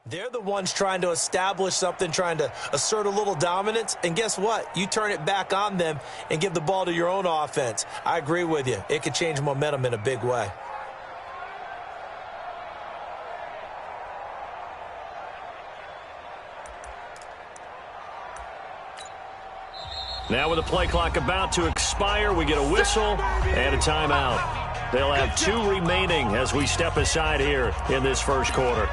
They're the ones trying to establish something, trying to assert a little dominance. And guess what? You turn it back on them and give the ball to your own offense. I agree with you. It could change momentum in a big way. Now with the play clock about to expire, we get a whistle and a timeout. They'll have 2 remaining as we step aside here in this first quarter.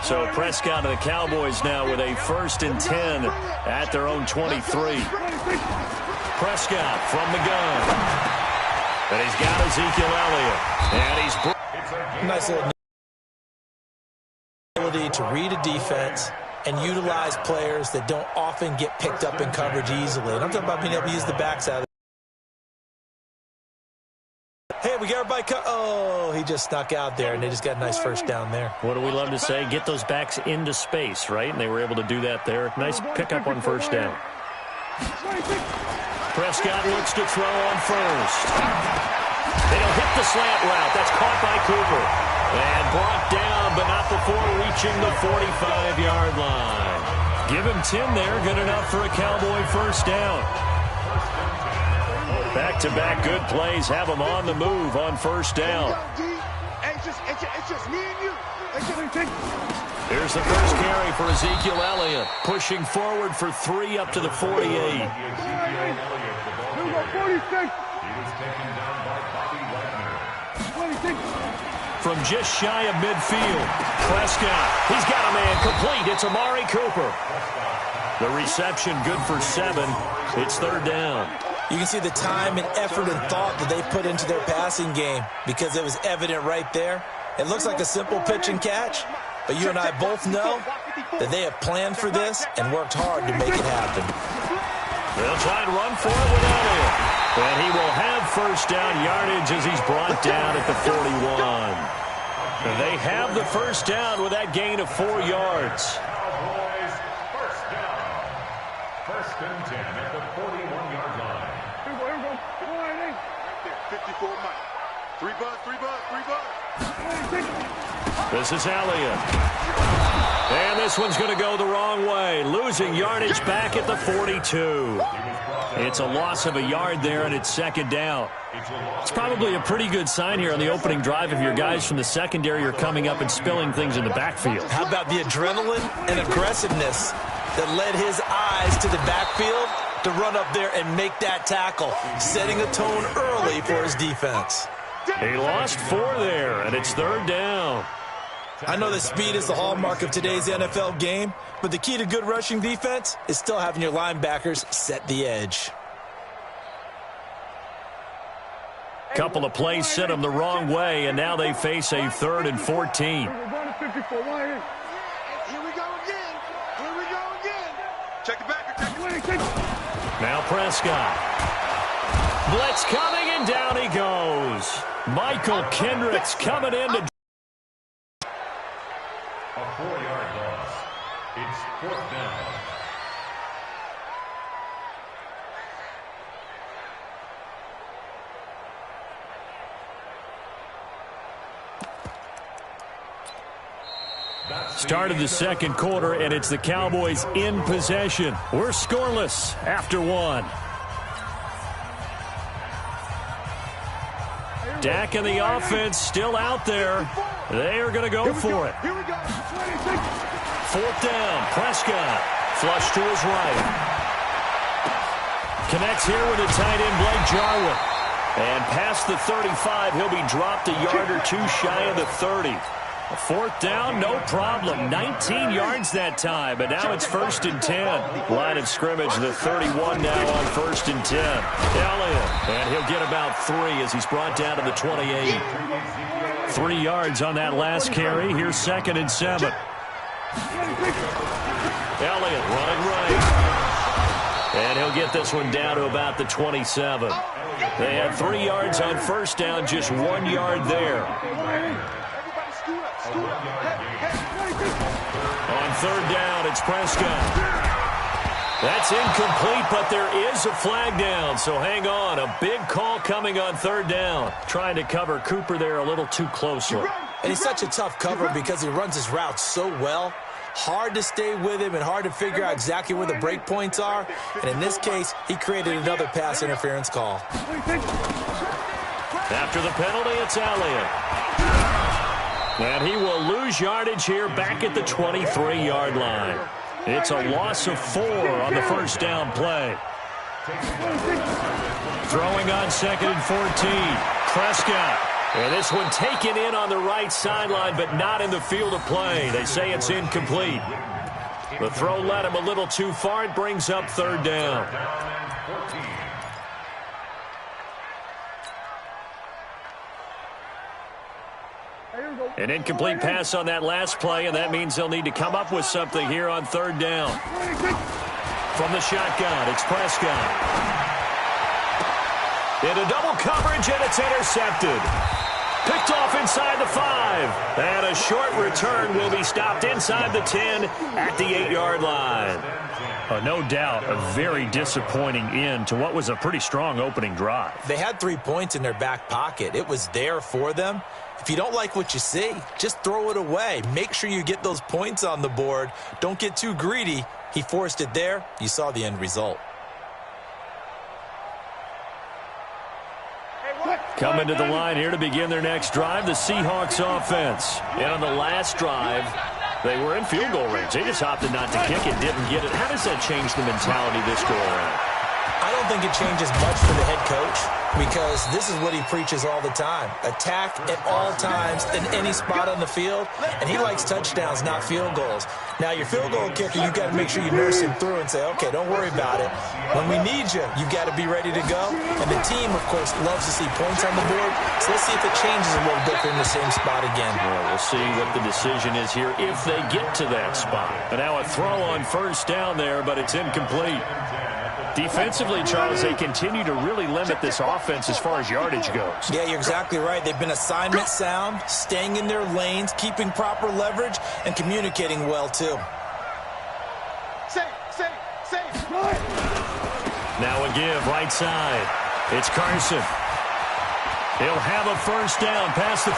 So Prescott and the Cowboys now with a 1st and 10 at their own 23. Prescott from the gun. And he's got Ezekiel Elliott. And he's... Nice little ability to read a defense and utilize players that don't often get picked up in coverage easily. And I'm talking about being able to use the backside. Hey, we got everybody cut. Oh, he just snuck out there, and they just got a nice first down there. What do we love to say? Get those backs into space, right? And they were able to do that there. Nice pickup on first down. Prescott looks to throw on first. They'll hit the slant route. That's caught by Cooper. And brought down, but not before reaching the 45-yard line. Give him 10 there. Good enough for a Cowboy first down. Back-to-back good plays have them on the move on first down. It's just me and you. Here's the first carry for Ezekiel Elliott. Pushing forward for 3 up to the 48. From just shy of midfield, Prescott. He's got a man complete. It's Amari Cooper. The reception good for 7. It's 3rd down. You can see the time and effort and thought that they put into their passing game because it was evident right there. It looks like a simple pitch and catch, but you and I both know that they have planned for this and worked hard to make it happen. They'll try and run for it with Elliott. And he will have first down yardage as he's brought down at the 41. And they have the first down with that gain of 4 yards. Cowboys first down. 1st and 10 at the 41-yard line. Here we go. Right there, 54 Mike. 3 bucks. This is Elliott. And this one's going to go the wrong way. Losing yardage back at the 42. It's a loss of a yard there, and it's 2nd down. It's probably a pretty good sign here on the opening drive if your guys from the secondary are coming up and spilling things in the backfield. How about the adrenaline and aggressiveness that led his eyes to the backfield to run up there and make that tackle, setting a tone early for his defense. He lost 4 there, and it's 3rd down. I know that speed is the hallmark of today's NFL game, but the key to good rushing defense is still having your linebackers set the edge. Couple of plays sent them the wrong way, and now they face a 3rd and 14. Here we go again. Check it back. Now Prescott. Blitz coming, and down he goes. Michael Kendricks coming in to... A 4-yard loss. It's 4th down. Started the 2nd quarter, and it's the Cowboys in possession. We're scoreless after 1. Dak and the offense still out there. They are going to go for it. 4th down. Prescott. Flush to his right. Connects here with a tight end, Blake Jarwin. And past the 35, he'll be dropped a yard or 2 shy of the 30. 4th down, no problem. 19 yards that time, but now it's 1st and 10. Line of scrimmage, the 31 now on 1st and 10. Elliott, and he'll get about 3 as he's brought down to the 28. 3 yards on that last carry. Here's 2nd and 7. Elliott running right. And he'll get this one down to about the 27. They had 3 yards on first down, just 1 yard there. On 3rd down, it's Prescott. That's incomplete, but there is a flag down, so hang on. A big call coming on third down. Trying to cover Cooper there a little too closely. And he's such a tough cover because he runs his routes so well. Hard to stay with him and hard to figure out exactly where the break points are. And in this case, he created another pass interference call. After the penalty, it's Elliott. And he will lose yardage here back at the 23-yard line. It's a loss of 4 on the first down play. Throwing on 2nd and 14. Prescott. And this one taken in on the right sideline, but not in the field of play. They say it's incomplete. The throw led him a little too far. It brings up third down. An incomplete pass on that last play, and that means they'll need to come up with something here on third down. From the shotgun, it's Prescott. Into double coverage, and it's intercepted. Picked off inside the 5. And a short return will be stopped inside the 10 at the 8-yard line. No doubt a very disappointing end to what was a pretty strong opening drive. They had 3 points in their back pocket. It was there for them. If you don't like what you see, just throw it away. Make sure you get those points on the board. Don't get too greedy. He forced it there. You saw the end result. Coming to the line here to begin their next drive, the Seahawks offense. And on the last drive, they were in field goal range. They just opted not to kick it, didn't get it. How does that change the mentality this go around? I don't think it changes much for the head coach because this is what he preaches all the time. Attack at all times in any spot on the field, and he likes touchdowns, not field goals. Now, your field goal kicker, you've got to make sure you nurse him through and say, okay, don't worry about it. When we need you, you've got to be ready to go. And the team, of course, loves to see points on the board, so let's see if it changes a little bit in the same spot again. Well, we'll see what the decision is here if they get to that spot. And now a throw on first down there, but it's incomplete. Defensively, Charles, they continue to really limit this offense as far as yardage goes. Yeah, you're exactly right. They've been assignment sound, staying in their lanes, keeping proper leverage, and communicating well, too. Now a give, right side. It's Carson. He'll have a first down past the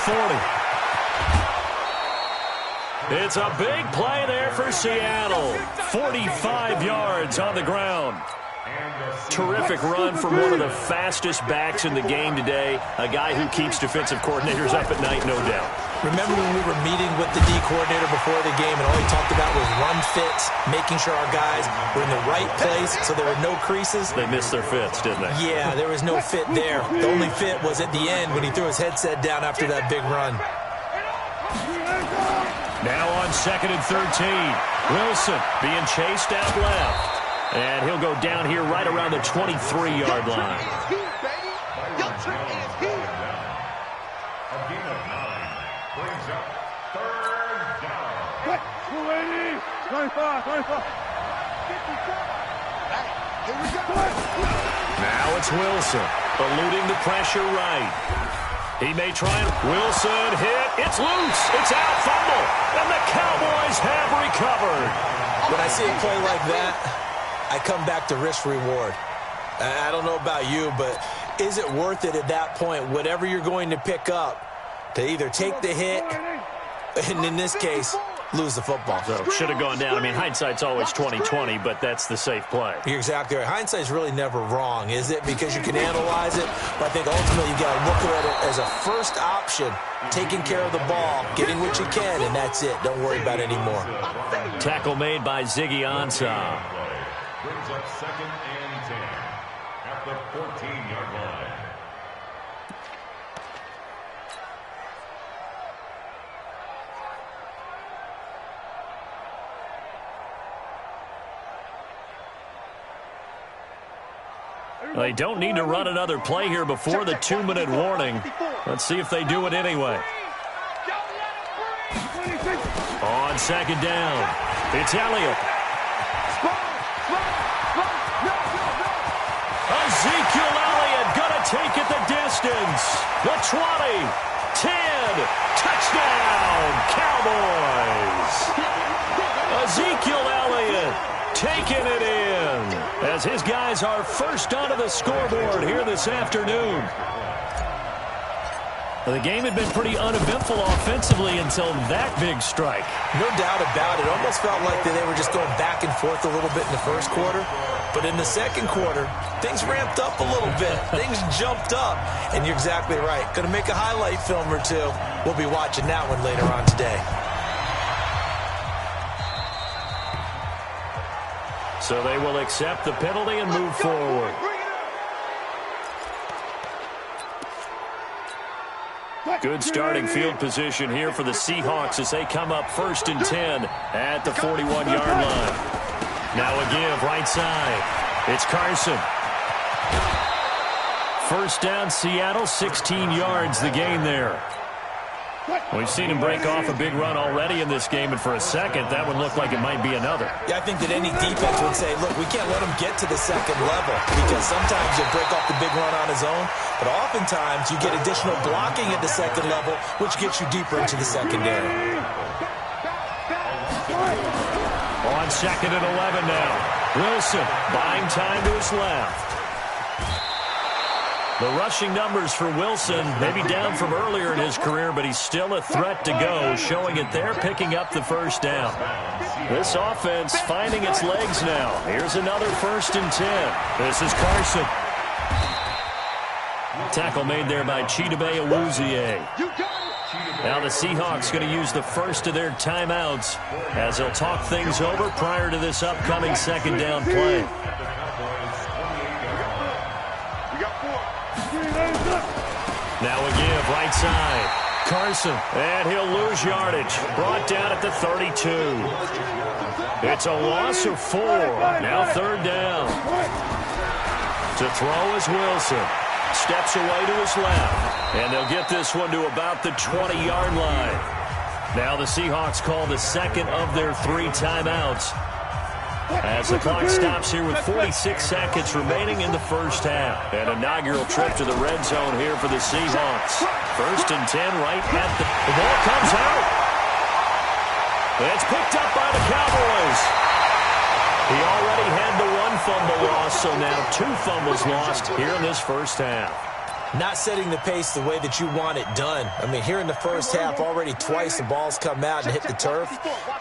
40. It's a big play there for Seattle. 45 yards on the ground. Terrific run from one of the fastest backs in the game today. A guy who keeps defensive coordinators up at night, no doubt. Remember when we were meeting with the D coordinator before the game and all he talked about was run fits, making sure our guys were in the right place so there were no creases? They missed their fits, didn't they? Yeah, there was no fit there. The only fit was at the end when he threw his headset down after that big run. Now on 2nd and 13. Wilson being chased out left. And he'll go down here right around the 23-yard line. Now it's Wilson, eluding the pressure right. He may try and Wilson hit. It's loose. It's out, fumble. And the Cowboys have recovered. When I see a play like that, I come back to risk reward. I don't know about you, but is it worth it at that point, whatever you're going to pick up, to either take the hit, and in this case, lose the football? So should have gone down. I mean, hindsight's always 20/20, but that's the safe play. You're exactly right. Hindsight's really never wrong, is it? Because you can analyze it, but I think ultimately you got to look at it as a first option, taking care of the ball, getting what you can, and that's it. Don't worry about it anymore. Tackle made by Ziggy Ansah. Brings up 2nd and 10 at the 14-yard line. They don't need to run another play here before the 2-minute warning. Let's see if they do it anyway. On 2nd down, it's Elliott. Ezekiel Elliott gonna take it the distance. The 20, 10, touchdown, Cowboys. Ezekiel Elliott taking it in. as his guys are first onto the scoreboard here this afternoon. The game had been pretty uneventful offensively until that big strike. No doubt about it. Almost felt like they were just going back and forth a little bit in the first quarter. But in the second quarter, things ramped up a little bit. Things jumped up. And you're exactly right. Going to make a highlight film or two. We'll be watching that one later on today. So they will accept the penalty and move forward. Good starting field position here for the Seahawks as they come up 1st and 10 at the 41-yard line. Now a give right side. It's Carson. First down, Seattle, 16 yards the gain there. We've seen him break off a big run already in this game, and for a second, that would look like it might be another. Yeah, I think that any defense would say, look, we can't let him get to the second level because sometimes he'll break off the big run on his own, but oftentimes you get additional blocking at the second level, which gets you deeper into the secondary. On 2nd and 11 now. Wilson buying time to his left. The rushing numbers for Wilson may be down from earlier in his career, but he's still a threat to go, showing it there, picking up the first down. This offense finding its legs now. Here's another 1st and 10. This is Carson. Tackle made there by Chidobe Awuzie. Now the Seahawks going to use the first of their timeouts as they'll talk things over prior to this upcoming second down play. Now a give right side. Carson, and he'll lose yardage. Brought down at the 32. It's a loss of 4. Now 3rd down. To throw is Wilson. Steps away to his left. And they'll get this one to about the 20-yard line. Now the Seahawks call the second of their 3 timeouts as the clock stops here with 46 seconds remaining in the first half. An inaugural trip to the red zone here for the Seahawks. 1st and 10 right at the ball comes out. It's picked up by the Cowboys. He already had the 1 fumble loss, so now 2 fumbles lost here in this first half. Not setting the pace the way that you want it done. I mean, here in the first half, already twice the ball's come out and hit the turf.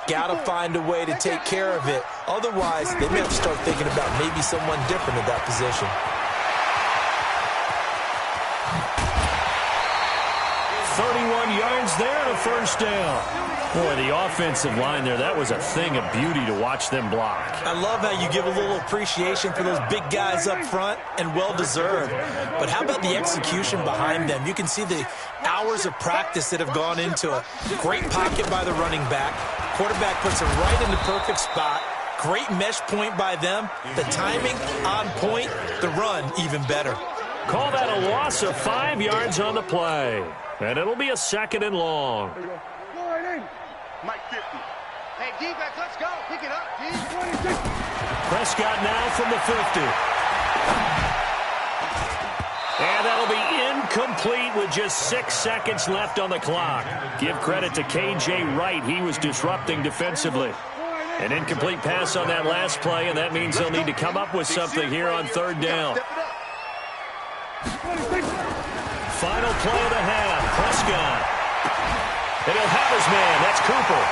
Got to find a way to take care of it. Otherwise, they may have to start thinking about maybe someone different at that position. 31 yards there and a first down. Boy, the offensive line there, that was a thing of beauty to watch them block. I love how you give a little appreciation for those big guys up front, and well-deserved. But how about the execution behind them? You can see the hours of practice that have gone into it. Great pocket by the running back. Quarterback puts it right in the perfect spot. Great mesh point by them. The timing on point. The run even better. Call that a loss of 5 yards on the play. And it'll be a 2nd and long. Mike 50. Hey, defense, let's go. Pick it up, D. Prescott now from the 50. And that'll be incomplete with just 6 seconds left on the clock. Give credit to K.J. Wright. He was disrupting defensively. An incomplete pass on that last play, and that means they'll need to come up with something here on 3rd down. Final play of the half. Prescott. And he'll have his man. That's Cooper.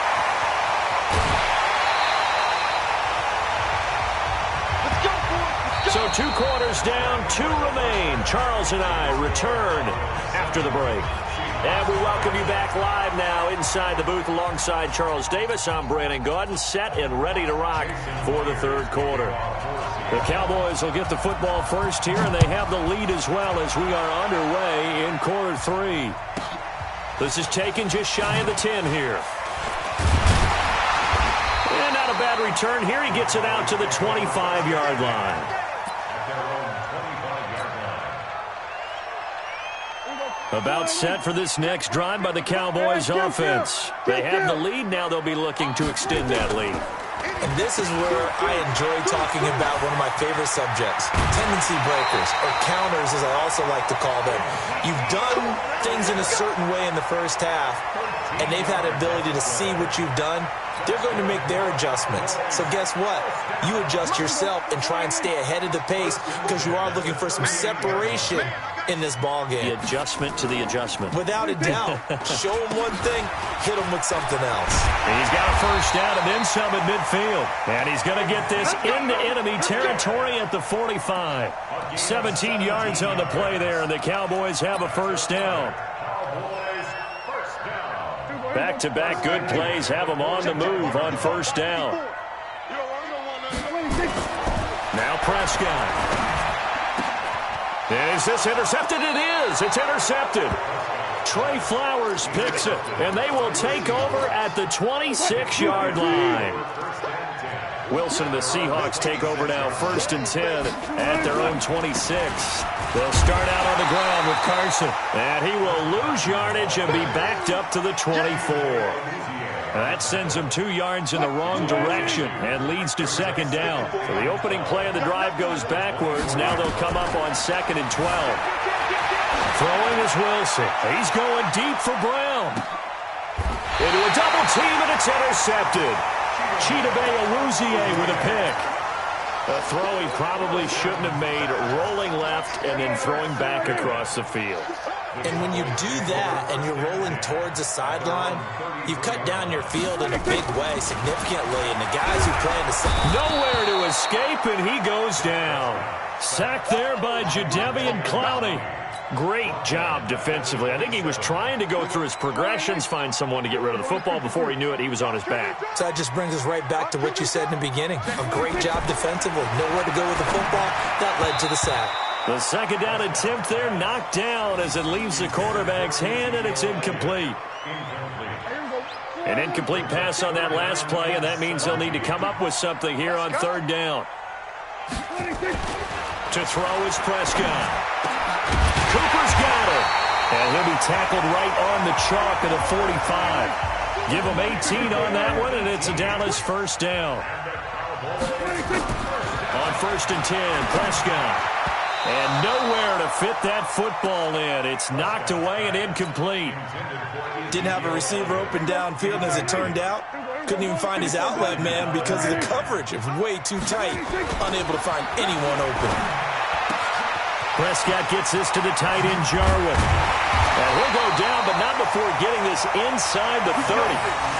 So 2 quarters down, 2 remain. Charles and I return after the break. And we welcome you back live now inside the booth alongside Charles Davis. I'm Brandon Gaudin, set and ready to rock for the 3rd quarter. The Cowboys will get the football first here, and they have the lead as well as we are underway in quarter 3. This is taken just shy of the 10 here. And not a bad return here. He gets it out to the 25-yard line. About set for this next drive by the Cowboys offense. They have the lead. Now they'll be looking to extend that lead. And this is where I enjoy talking about one of my favorite subjects, tendency breakers, or counters as I also like to call them. You've done things in a certain way in the first half, and they've had an ability to see what you've done. They're going to make their adjustments. So guess what? You adjust yourself and try and stay ahead of the pace because you are looking for some separation in this ball game. The adjustment to the adjustment. Without a doubt. Show him one thing, hit him with something else. He's got a first down and then some at midfield. And he's going to get this into enemy territory at the 45. 17 yards on the play there, and the Cowboys have a first down. Back-to-back good plays have them on the move on first down. Now Prescott. Is this intercepted? It is. It's intercepted. Trey Flowers picks it, and they will take over at the 26-yard line. Wilson and the Seahawks take over now, 1st and 10 at their own 26. They'll start out on the ground with Carson, and he will lose yardage and be backed up to the 24. That sends him 2 yards in the wrong direction and leads to 2nd down. So the opening play of the drive goes backwards. Now they'll come up on 2nd and 12. Throwing is Wilson. He's going deep for Brown. Into a double team, and it's intercepted. Chidobe Awuzie with a pick. A throw he probably shouldn't have made, rolling left and then throwing back across the field. And when you do that and you're rolling towards the sideline, you've cut down your field in a big way significantly, and the guys who play in the side. Nowhere to escape, and he goes down. Sacked there by Jadeveon Clowney. Great job defensively. I think he was trying to go through his progressions, find someone to get rid of the football. Before he knew it, he was on his back. So that just brings us right back to what you said in the beginning. A great job defensively. Nowhere to go with the football. That led to the sack. The 2nd down attempt there knocked down as it leaves the quarterback's hand, and it's incomplete. An incomplete pass on that last play, and that means they'll need to come up with something here on 3rd down. To throw is Prescott. Cooper's got it. And he'll be tackled right on the chalk at the 45. Give him 18 on that one, and it's a Dallas 1st down. On 1st and 10, Prescott. And nowhere to fit that football in. It's knocked away and incomplete. Didn't have a receiver open downfield, and as it turned out, couldn't even find his outlet man because of the coverage. It was way too tight. Unable to find anyone open. Prescott gets this to the tight end, Jarwin. And he'll go down, but not before getting this inside the 30.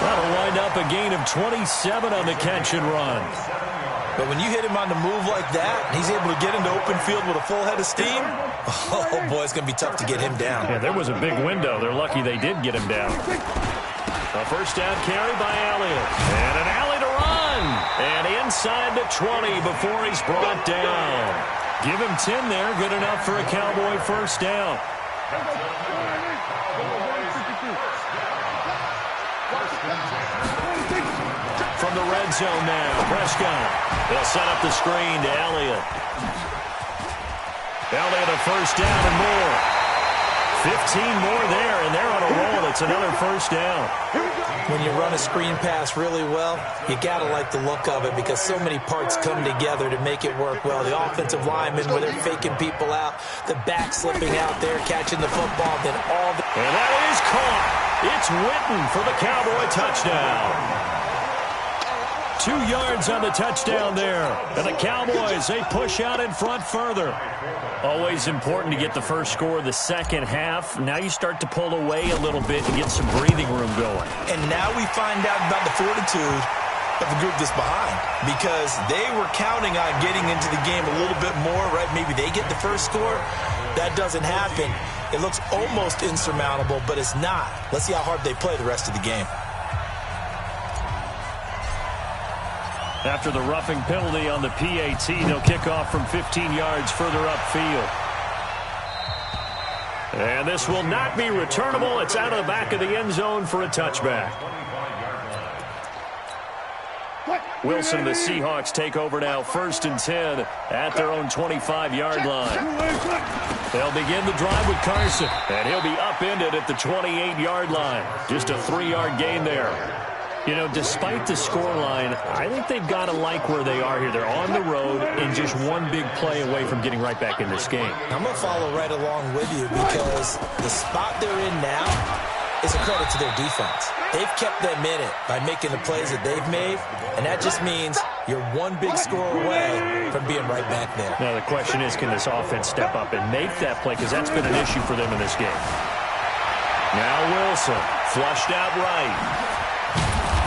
That'll wind up a gain of 27 on the catch and run. But when you hit him on the move like that, he's able to get into open field with a full head of steam, oh, boy, it's going to be tough to get him down. Yeah, there was a big window. They're lucky they did get him down. A 1st down carry by Elliott. And an alley to run. And inside the 20 before he's brought down. Give him 10 there. Good enough for a Cowboy 1st down. From the red zone now, Prescott. They'll set up the screen to Elliott. Elliott a 1st down and more. 15 more there, and they're on a roll. It's another 1st down. When you run a screen pass really well, you got to like the look of it because so many parts come together to make it work well. The offensive linemen, where they're faking people out, the back slipping out there, catching the football, then all the... And that is caught. It's Witten for the Cowboy touchdown. 2 yards on the touchdown there. And the Cowboys, they push out in front further. Always important to get the first score of the second half. Now you start to pull away a little bit and get some breathing room going. And now we find out about the fortitude of the group that's behind, because they were counting on getting into the game a little bit more, right? Maybe they get the first score. That doesn't happen. It looks almost insurmountable, but it's not. Let's see how hard they play the rest of the game. After the roughing penalty on the PAT, they'll kick off from 15 yards further upfield. And this will not be returnable. It's out of the back of the end zone for a touchback. Wilson and the Seahawks take over now, 1st and 10 at their own 25-yard line. They'll begin the drive with Carson, and he'll be upended at the 28-yard line. Just a 3-yard gain there. You know, despite the scoreline, I think they've got to like where they are here. They're on the road and just one big play away from getting right back in this game. I'm going to follow right along with you because the spot they're in now is a credit to their defense. They've kept them in it by making the plays that they've made, and that just means you're one big score away from being right back there. Now, the question is, can this offense step up and make that play? Because that's been an issue for them in this game. Now Wilson, flushed out right.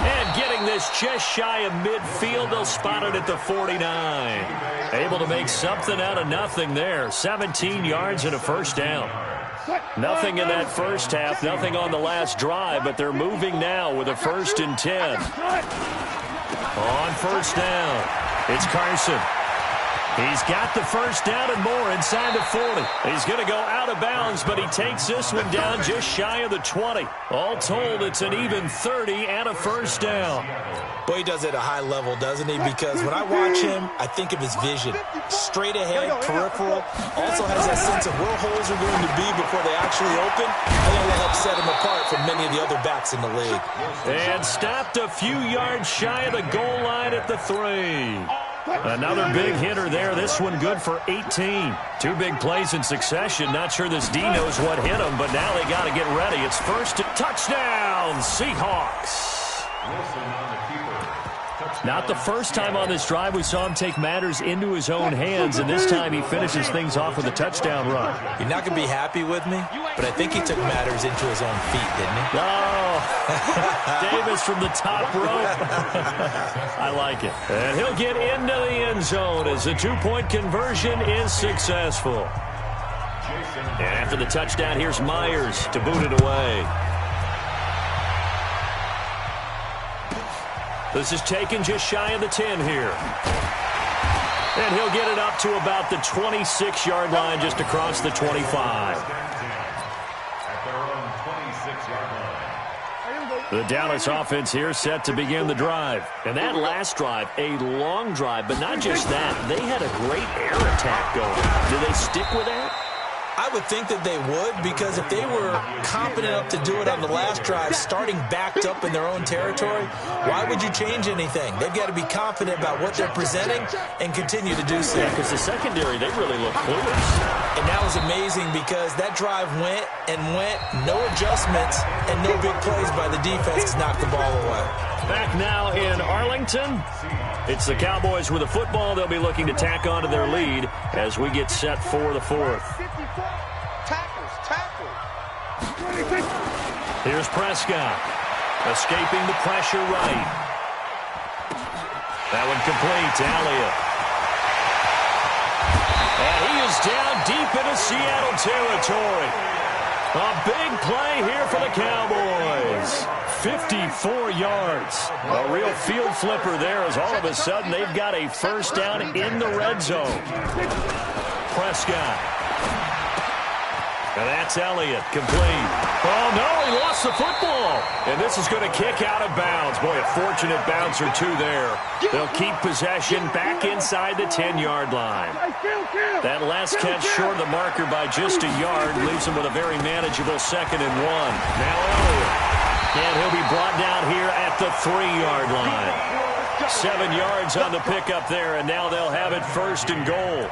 And getting this just shy of midfield, they'll spot it at the 49. Able to make something out of nothing there. 17 yards and a first down. Nothing in that first half, nothing on the last drive, but they're moving now with a 1st and 10. On first down, it's Carson. He's got the first down and more inside the 40. He's going to go out of bounds, but he takes this one down just shy of the 20. All told, it's an even 30 and a first down. Boy, he does it at a high level, doesn't he? Because when I watch him, I think of his vision. Straight ahead, peripheral. Also has that sense of where holes are going to be before they actually open. I think that helps set him apart from many of the other backs in the league. And stopped a few yards shy of the goal line at the 3. Another big hitter there. This one good for 18. 2 big plays in succession. Not sure this D knows what hit him, but now they got to get ready. It's first and touchdown, Seahawks. Not the first time on this drive we saw him take matters into his own hands, and this time he finishes things off with a touchdown run. You're not going to be happy with me, but I think he took matters into his own feet, didn't he? Oh, Davis from the top rope. I like it. And he'll get into the end zone as the 2-point conversion is successful. And after the touchdown, here's Myers to boot it away. This is taken just shy of the 10 here. And he'll get it up to about the 26-yard line, just across the 25. The Dallas offense here set to begin the drive. And that last drive, a long drive, but not just that. They had a great air attack going. Do they stick with that? I would think that they would, because if they were confident enough to do it on the last drive, starting backed up in their own territory, why would you change anything? They've got to be confident about what they're presenting and continue to do so. Yeah, because the secondary, they really look clueless. And that was amazing because that drive went and went, no adjustments, and no big plays by the defense to knock the ball away. Back now in Arlington. It's the Cowboys with a football. They'll be looking to tack onto their lead as we get set for the 4th. Here's Prescott. Escaping the pressure right. That one complete to Elliott. And he is down deep into Seattle territory. A big play here for the Cowboys. 54 yards. A real field flipper there as all of a sudden they've got a first down in the red zone. Prescott. And that's Elliott, complete. Oh, no, he lost the football. And this is going to kick out of bounds. Boy, a fortunate bounce or two there. They'll keep possession back inside the 10-yard line. That last catch short of the marker by just a yard leaves him with a very manageable 2nd and 1. Now Elliott. And he'll be brought down here at the 3-yard line. 7 yards on the pickup there, and now they'll have it 1st and goal.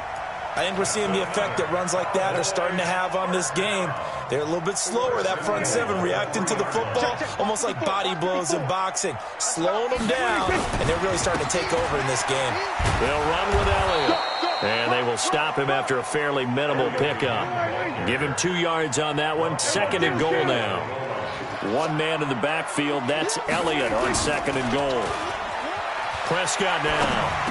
I think we're seeing the effect that runs like that are starting to have on this game. They're a little bit slower, that front 7, reacting to the football, almost like body blows in boxing, slowing them down, and they're really starting to take over in this game. They'll run with Elliott, and they will stop him after a fairly minimal pickup. Give him 2 yards on that one, 2nd and goal now. One man in the backfield, that's Elliott on 2nd and goal. Prescott now.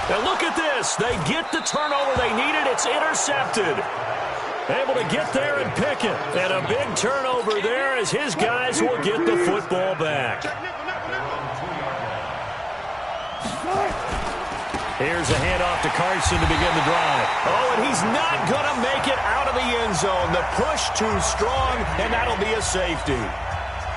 Now look at this. They get the turnover they needed. It's intercepted. Able to get there and pick it. And a big turnover there as his guys will get the football back. Here's a handoff to Carson to begin the drive. Oh, and he's not going to make it out of the end zone. The push too strong, and that'll be a safety.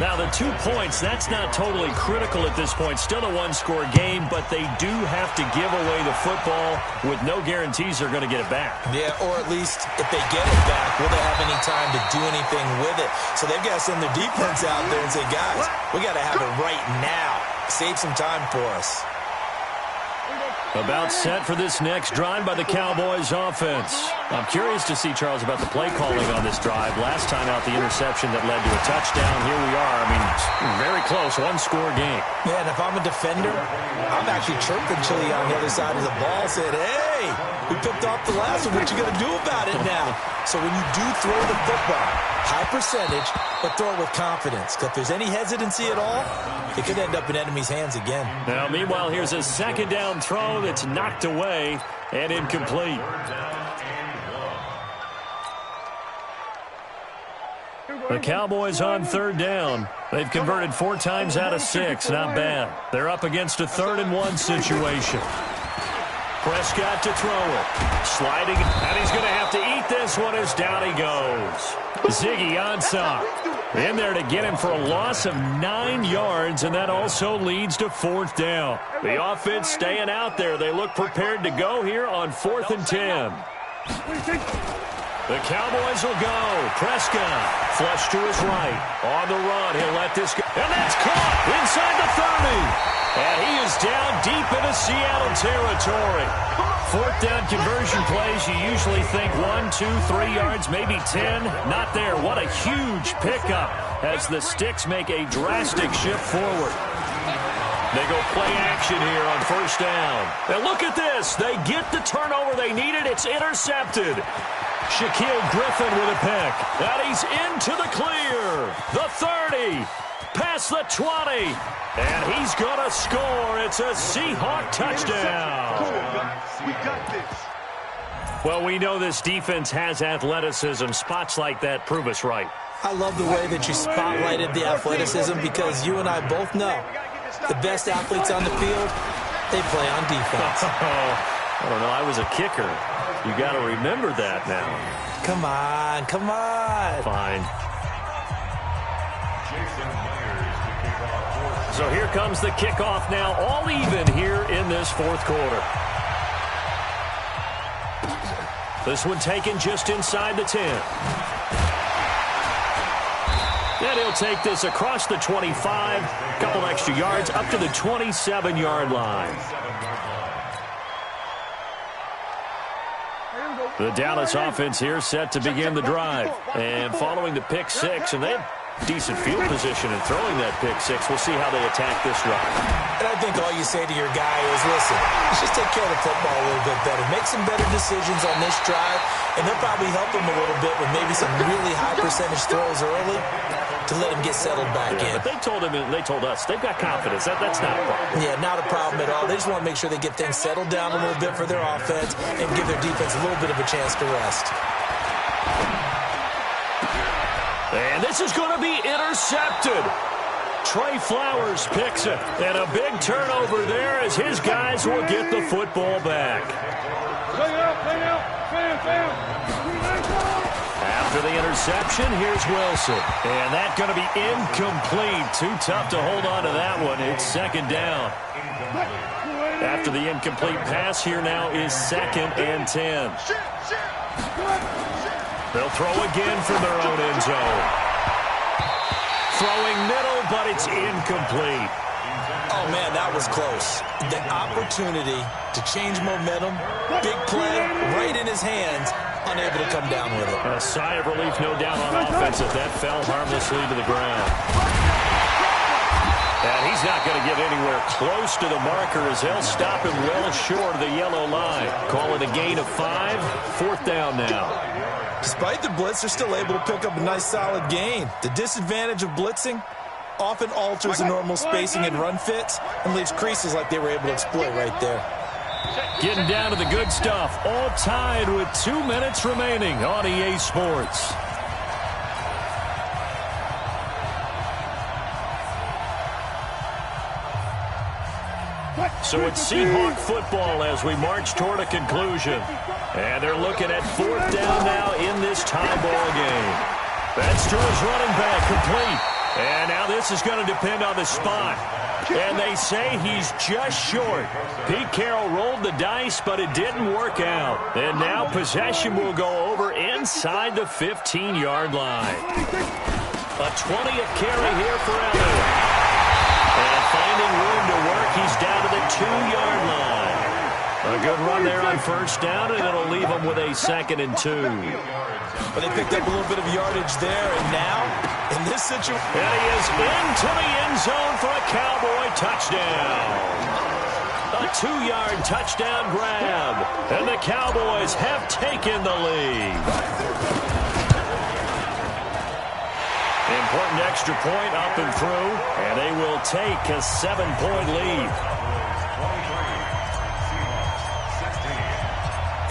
Now, the 2 points, that's not totally critical at this point. Still a one-score game, but they do have to give away the football with no guarantees they're going to get it back. Yeah, or at least if they get it back, will they have any time to do anything with it? So they've got to send their defense out there and say, guys, we got to have it right now. Save some time for us. About set for this next drive by the Cowboys offense. I'm curious to see, Charles, about the play calling on this drive. Last time out, the interception that led to a touchdown. Here we are. I mean, very close, one-score game. Yeah, and if I'm a defender, I'm actually chirping Chili on the other side of the ball, saying, hey, we picked off the last one. What you going to do about it now? So when you do throw the football, high percentage, but throw it with confidence. Because if there's any hesitancy at all, it could end up in enemy's hands again. Now, meanwhile, here's a second down throw that's knocked away and incomplete. The Cowboys on third down. They've converted 4 times out of 6. Not bad. They're up against a 3rd-and-1 situation. Prescott to throw it. Sliding, and he's going to have to eat this one as down he goes. Ziggy Ansah in there to get him for a loss of 9 yards, and that also leads to 4th down. The offense staying out there. They look prepared to go here on 4th and 10. The Cowboys will go. Prescott flush to his right. On the run, he'll let this go. And that's caught inside the 30. And he is down deep into Seattle territory. 4th down conversion plays, you usually think 1, 2, 3 yards, maybe 10. Not there. What a huge pickup as the Sticks make a drastic shift forward. They go play action here on 1st down. And look at this. They get the turnover they needed. It's intercepted. Shaquille Griffin with a pick. And he's into the clear. The 30. Past the 20. And he's going to score. It's a Seahawk touchdown. Come on, guys. We got this. Well, we know this defense has athleticism. Spots like that prove us right. I love the way that you spotlighted the athleticism because you and I both know the best athletes on the field, they play on defense. I don't know. I was a kicker. You got to remember that now. Come on, come on. Fine. So here comes the kickoff now, all even here in this 4th quarter. This one taken just inside the 10. And he'll take this across the 25, a couple extra yards, up to the 27-yard line. The Dallas offense here set to begin the drive. And following the pick 6, and they have decent field position in throwing that pick 6. We'll see how they attack this drive. And I think all you say to your guy is, listen, let's just take care of the football a little bit better. Make some better decisions on this drive, and they'll probably help him a little bit with maybe some really high percentage throws early to let him get settled back in. But they told us they've got confidence. That's not a problem. Yeah, not a problem at all. They just want to make sure they get things settled down a little bit for their offense and give their defense a little bit of a chance to rest. And this is going to be intercepted. Trey Flowers picks it. And a big turnover there as his guys will get the football back. After the interception, here's Wilson. And that's going to be incomplete. Too tough to hold on to that one. It's 2nd down. After the incomplete pass, here now is 2nd and 10. They'll throw again from their own end zone. Throwing middle, but it's incomplete. Oh, man, that was close. The opportunity to change momentum, big play, right in his hands, unable to come down with it. A sigh of relief, no doubt, on offense as that fell harmlessly to the ground. And he's not going to get anywhere close to the marker as they'll stop him well short of the yellow line. Call it a gain of 5, 4th down now. Despite the blitz, they're still able to pick up a nice solid gain. The disadvantage of blitzing often alters the normal spacing and run fits and leaves creases like they were able to exploit right there. Getting down to the good stuff. All tied with 2 minutes remaining on EA Sports. So it's Seahawk football as we march toward a conclusion. And they're looking at 4th down now in this tie ball game. That's to his running back, complete. And now this is going to depend on the spot. And they say he's just short. Pete Carroll rolled the dice, but it didn't work out. And now possession will go over inside the 15-yard line. A 20th carry here for Elliott. And finding room to work, he's down to the 2-yard line. A good run there on first down, and it'll leave him with a 2nd and 2. But they picked up a little bit of yardage there, and now, in this situation... And he is into the end zone for a Cowboy touchdown. A 2-yard touchdown grab, and the Cowboys have taken the lead. Important extra point up and through, and they will take a 7-point lead.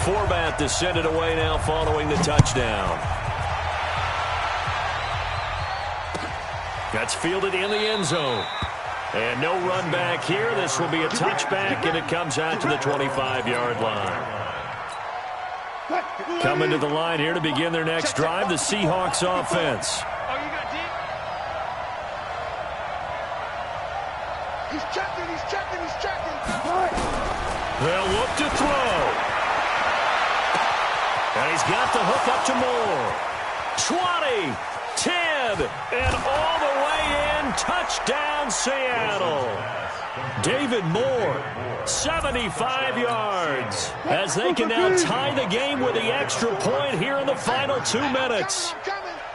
Forbat to send it away now following the touchdown. That's fielded in the end zone. And no run back here. This will be a touchback, and it comes out to the 25-yard line. Coming to the line here to begin their next drive, the Seahawks offense. He's checking. They'll look to throw. And he's got the hook up to Moore. 20, 10, and all the way in. Touchdown, Seattle. David Moore, 75 yards, as they can now tie the game with the extra point here in the final 2 minutes.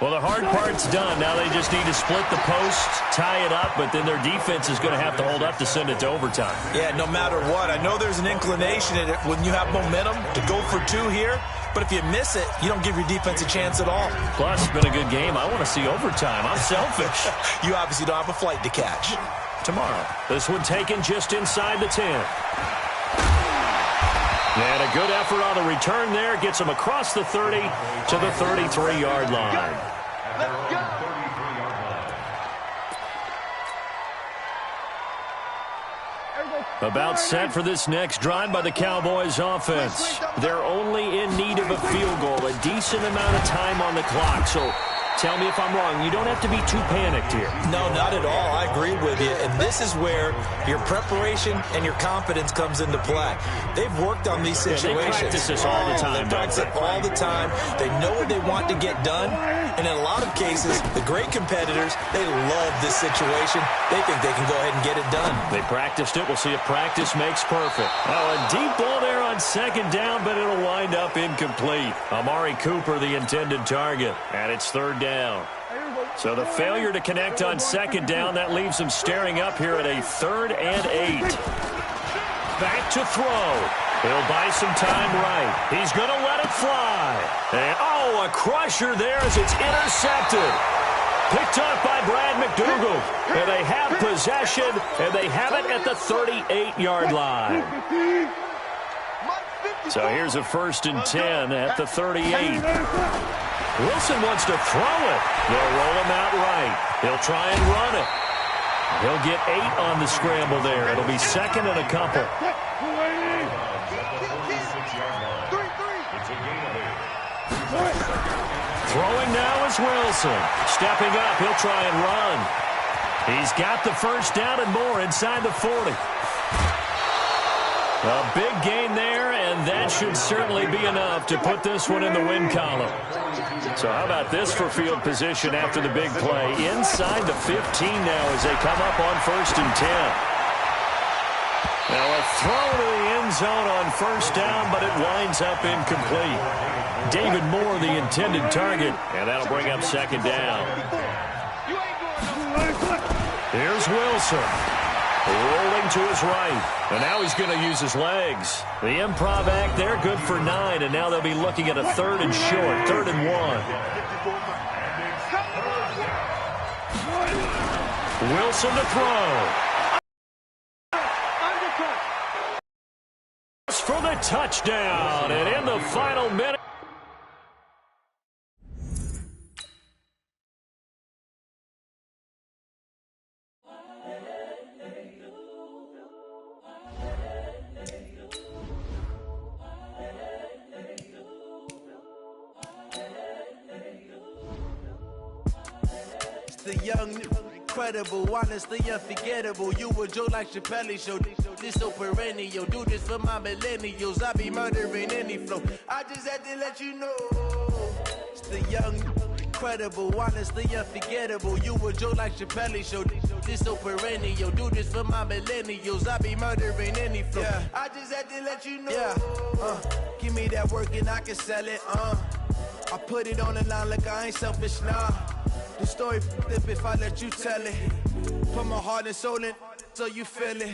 Well, the hard part's done. Now they just need to split the post, tie it up, but then their defense is going to have to hold up to send it to overtime. Yeah, no matter what. I know there's an inclination in it when you have momentum to go for 2 here, but if you miss it, you don't give your defense a chance at all. Plus, it's been a good game. I want to see overtime. I'm selfish. You obviously don't have a flight to catch. Tomorrow. This one taken just inside the 10. And a good effort on the return there. Gets him across the 30 to the 33-yard line. About set for this next drive by the Cowboys offense. They're only in need of a field goal. A decent amount of time on the clock. So tell me if I'm wrong. You don't have to be too panicked here. No, not at all. I agree with you. And this is where your preparation and your confidence comes into play. They've worked on these situations. They practice this all the time. They practice it all the time. They know what they want to get done. And in a lot of cases, the great competitors, they love this situation. They think they can go ahead and get it done. They practiced it. We'll see if practice makes perfect. Oh, a deep ball there on second down, but it'll wind up incomplete. Amari Cooper, the intended target. And it's 3rd down. So the failure to connect on second down, that leaves them staring up here at a 3rd and 8. Back to throw. He'll buy some time right. He's going to let it fly. And, a crusher there as it's intercepted. Picked up by Brad McDougal. And they have possession, and they have it at the 38-yard line. So here's a 1st and 10 at the 38. Wilson wants to throw it. They'll roll him out right. He'll try and run it. He'll get 8 on the scramble there. It'll be 2nd and a couple. Throwing now is Wilson. Stepping up, he'll try and run. He's got the 1st down and more inside the 40. A big gain there, and that should certainly be enough to put this one in the win column. So how about this for field position after the big play? Inside the 15 now as they come up on 1st and 10. Now a throw to the end zone on 1st down, but it winds up incomplete. David Moore, the intended target, and that'll bring up 2nd down. Here's Wilson. Rolling to his right. And now he's going to use his legs. The improv act there, good for 9. And now they'll be looking at a 3rd and short, 3rd and 1. Wilson to throw. For the touchdown. And in the final minute. The young incredible, honestly unforgettable. You a joke like Chappelle Show. This so perennial. Do this for my millennials. I be murdering any flow. I just had to let you know. It's the young, incredible, honestly unforgettable. You a joke like Chappelle Show. This so perennial. Do this for my millennials. I be murdering any flow. Yeah. I just had to let you know. Yeah. Give me that work and I can sell it. I put it on the line like I ain't selfish, nah. The story flip if I let you tell it. Put my heart and soul in so you feel it.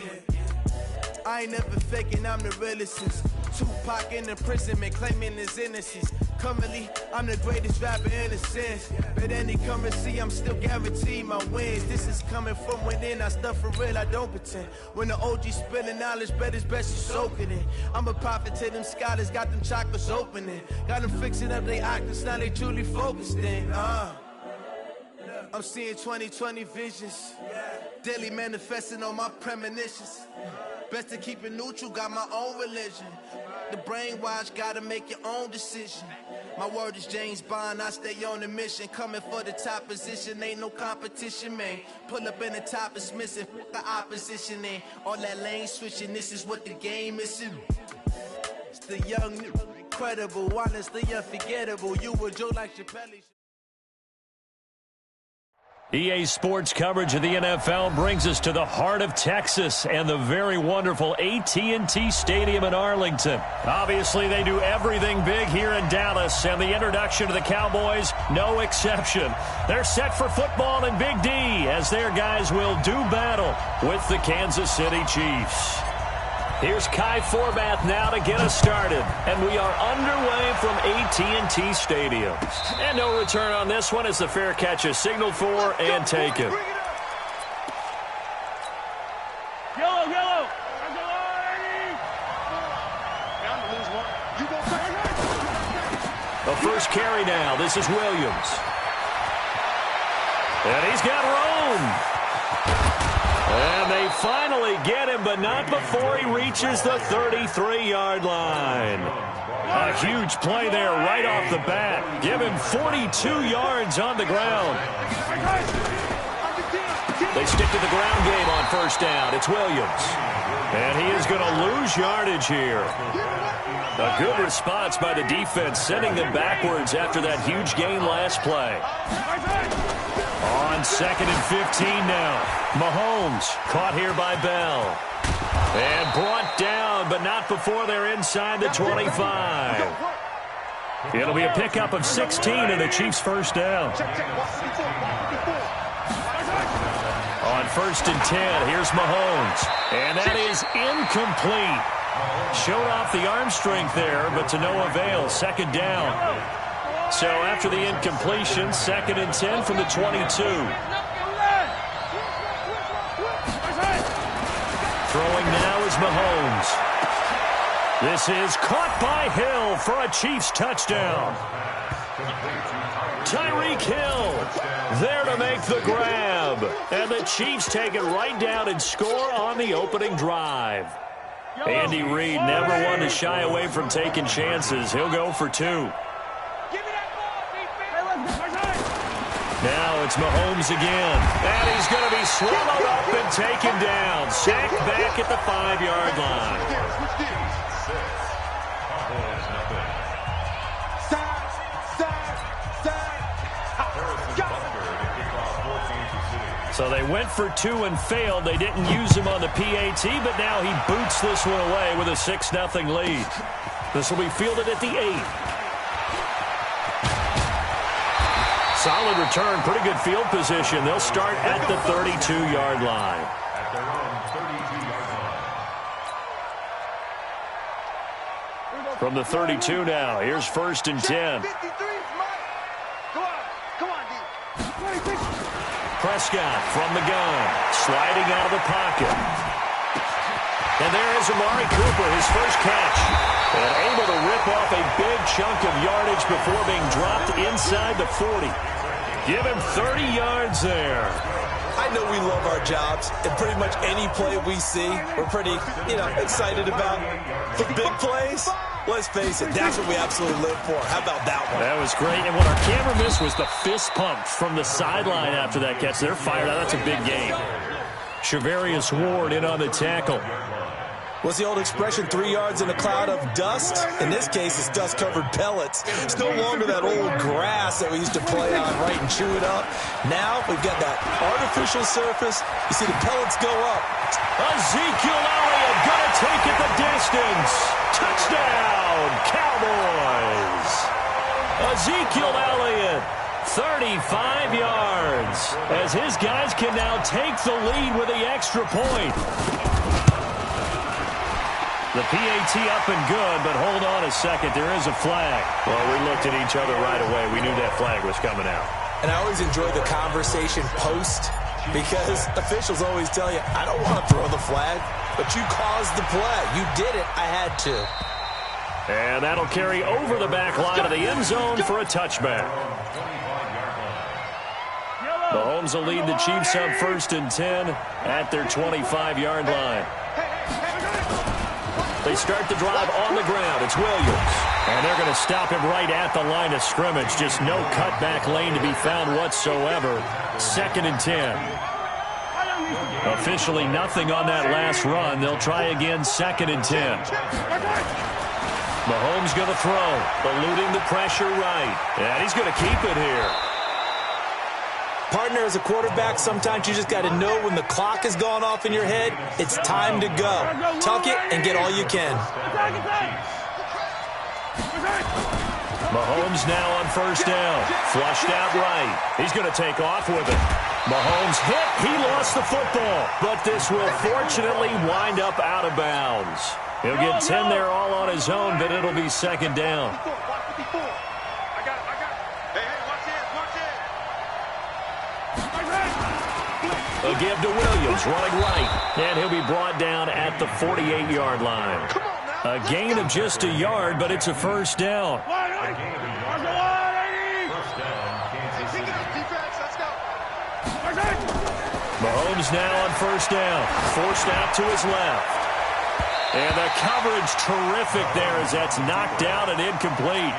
I ain't never faking, I'm the realest since Tupac in imprisonment, claiming his innocence. Currently, I'm the greatest rapper in a sense. But any currency, I'm still guaranteed my wins. This is coming from within, I stuff for real, I don't pretend. When the OG spilling knowledge, bet it's best you soak it in. I'm a prophet to them scholars, got them chakras opening. Got them fixing up their octaves, now they truly focused in. I'm seeing 2020 visions. Daily manifesting on my premonitions. Best to keep it neutral, got my own religion. The brainwash, gotta make your own decision. My word is James Bond, I stay on a mission. Coming for the top position, ain't no competition, man. Pull up in the top is missing, the opposition in. All that lane switching, this is what the game is. It's the young, incredible, honestly unforgettable. You a joke like Chappelle. EA Sports coverage of the NFL brings us to the heart of Texas and the very wonderful AT&T Stadium in Arlington. Obviously, they do everything big here in Dallas, and the introduction to the Cowboys, no exception. They're set for football in Big D as their guys will do battle with the Kansas City Chiefs. Here's Kai Forbath now to get us started. And we are underway from AT&T Stadium. And no return on this one as the fair catch is signaled for and taken. Yellow. The first carry now. This is Williams. And he's got Rome. And they finally get him, but not before he reaches the 33-yard line. A huge play there right off the bat. Give him 42 yards on the ground. They stick to the ground game on first down. It's Williams. And he is going to lose yardage here. A good response by the defense, sending them backwards after that huge gain last play. On 2nd and 15 now. Mahomes caught here by Bell. And brought down, but not before they're inside the 25. It'll be a pickup of 16 and the Chiefs' first down. On 1st and 10, here's Mahomes. And that is incomplete. Showed off the arm strength there, but to no avail. 2nd down. So after the incompletion, 2nd and 10 from the 22. Throwing now is Mahomes. This is caught by Hill for a Chiefs touchdown. Tyreek Hill there to make the grab. And the Chiefs take it right down and score on the opening drive. Andy Reid never one to shy away from taking chances. He'll go for 2. Now it's Mahomes again. And he's going to be swallowed up and taken down. Sacked back at the 5-yard line. So they went for 2 and failed. They didn't use him on the PAT, but now he boots this one away with a 6-0 lead. This will be fielded at the 8. Solid return, pretty good field position. They'll start at the 32-yard line. From the 32 now, here's 1st and 10. Prescott from the gun, sliding out of the pocket. And there is Amari Cooper, his first catch. And able to rip off a big chunk of yardage before being dropped inside the 40. Give him 30 yards there. I know we love our jobs, and pretty much any play we see, we're pretty, excited about. For big plays, let's face it, that's what we absolutely live for. How about that one? That was great, and what our camera missed was the fist pump from the sideline after that catch. They're fired out. That's a big game. Shavarius Ward in on the tackle. What's the old expression, 3 yards in a cloud of dust? In this case, it's dust-covered pellets. It's no longer that old grass that we used to play on, right, and chew it up. Now we've got that artificial surface. You see the pellets go up. Ezekiel Elliott going to take it the distance. Touchdown, Cowboys. Ezekiel Elliott, 35 yards, as his guys can now take the lead with the extra point. The PAT up and good, but hold on a second. There is a flag. Well, we looked at each other right away. We knew that flag was coming out. And I always enjoy the conversation post because officials always tell you, I don't want to throw the flag, but you caused the play. You did it. I had to. And that'll carry over the back line of the end zone for a touchback. Mahomes will lead the Chiefs up 1st and 10 at their 25-yard line. They start the drive on the ground. It's Williams. And they're going to stop him right at the line of scrimmage. Just no cutback lane to be found whatsoever. 2nd and 10. Officially nothing on that last run. They'll try again 2nd and 10. Mahomes going to throw. Eluding the pressure right. And he's going to keep it here. Partner, as a quarterback, sometimes you just got to know when the clock has gone off in your head, it's time to go. Tuck it and get all you can. Mahomes now on 1st down. Flushed out right. He's going to take off with it. Mahomes hit. He lost the football. But this will fortunately wind up out of bounds. He'll get 10 there all on his own, but it'll be 2nd down. A give to Williams, running right. And he'll be brought down at the 48-yard line. A gain of just a yard, but it's a 1st down. Mahomes now on 1st down. Forced out to his left. And the coverage terrific there as that's knocked down and incomplete.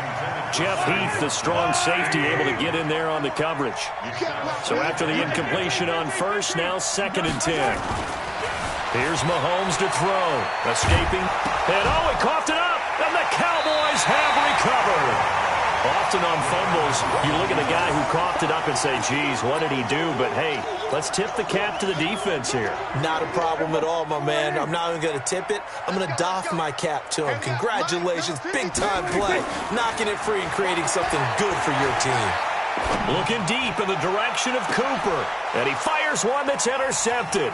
Jeff Heath, the strong safety, able to get in there on the coverage. So after the incompletion on 1st, now 2nd and 10. Here's Mahomes to throw. Escaping. And he coughed it up. And the Cowboys have recovered. Often on fumbles, you look at the guy who coughed it up and say, geez, what did he do? But, hey, let's tip the cap to the defense here. Not a problem at all, my man. I'm not even going to tip it. I'm going to doff my cap to him. Congratulations. Big-time play. Knocking it free and creating something good for your team. Looking deep in the direction of Cooper. And he fires one that's intercepted.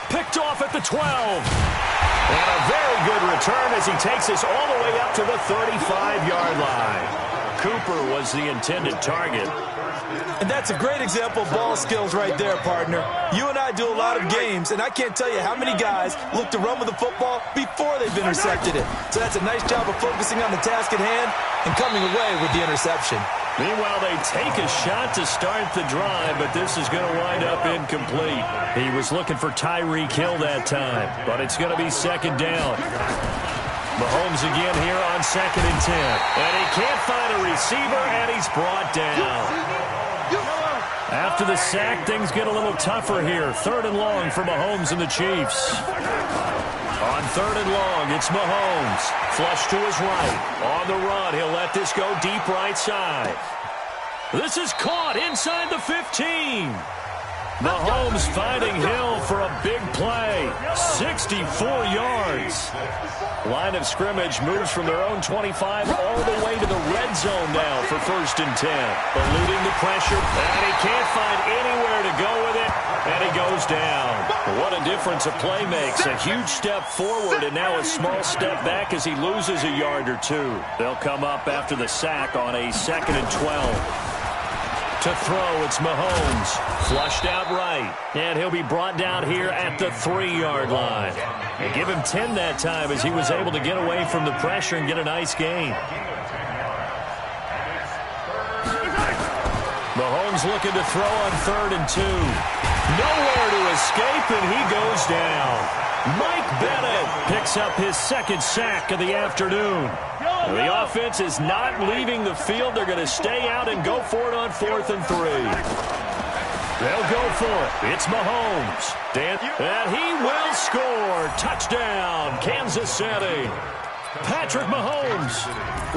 Picked off at the 12. And a very good return as he takes us all the way up to the 35-yard line. Cooper was the intended target. And that's a great example of ball skills right there, partner. You and I do a lot of games, and I can't tell you how many guys look to run with the football before they've intercepted it. So that's a nice job of focusing on the task at hand and coming away with the interception. Meanwhile, they take a shot to start the drive, but this is going to wind up incomplete. He was looking for Tyreek Hill that time, but it's going to be 2nd down. Mahomes again here on 2nd and 10. And he can't find a receiver, and he's brought down. After the sack, things get a little tougher here. 3rd and long for Mahomes and the Chiefs. On 3rd and long, it's Mahomes. Flush to his right. On the run, he'll let this go deep right side. This is caught inside the 15. Mahomes finding Hill for a big play. 64 yards. Line of scrimmage moves from their own 25 all the way to the red zone now for 1st and 10. Eluding the pressure, and he can't find anywhere to go with it, and he goes down. What a difference a play makes. A huge step forward, and now a small step back as he loses a yard or two. They'll come up after the sack on a 2nd and 12. To throw, it's Mahomes. Flushed out right. And he'll be brought down here at the 3-yard line. And give him 10 that time as he was able to get away from the pressure and get a nice gain. Mahomes looking to throw on 3rd and 2. Nowhere to escape, and he goes down. Mike Bennett picks up his second sack of the afternoon. The offense is not leaving the field. They're going to stay out and go for it on 4th and 3. They'll go for it. It's Mahomes. And he will score. Touchdown, Kansas City. Patrick Mahomes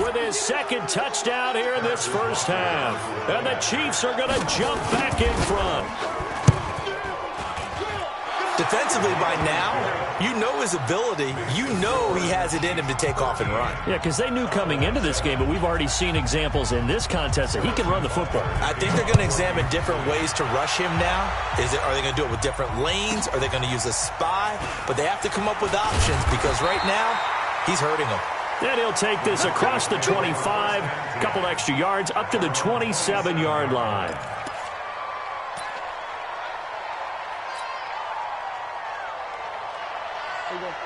with his second touchdown here in this first half. And the Chiefs are going to jump back in front. Defensively by now, you know his ability. You know he has it in him to take off and run. Yeah, because they knew coming into this game, but we've already seen examples in this contest that he can run the football. I think they're going to examine different ways to rush him now. Are they going to do it with different lanes? Are they going to use a spy? But they have to come up with options because right now, he's hurting them. Then he'll take this across the 25, a couple extra yards, up to the 27-yard line.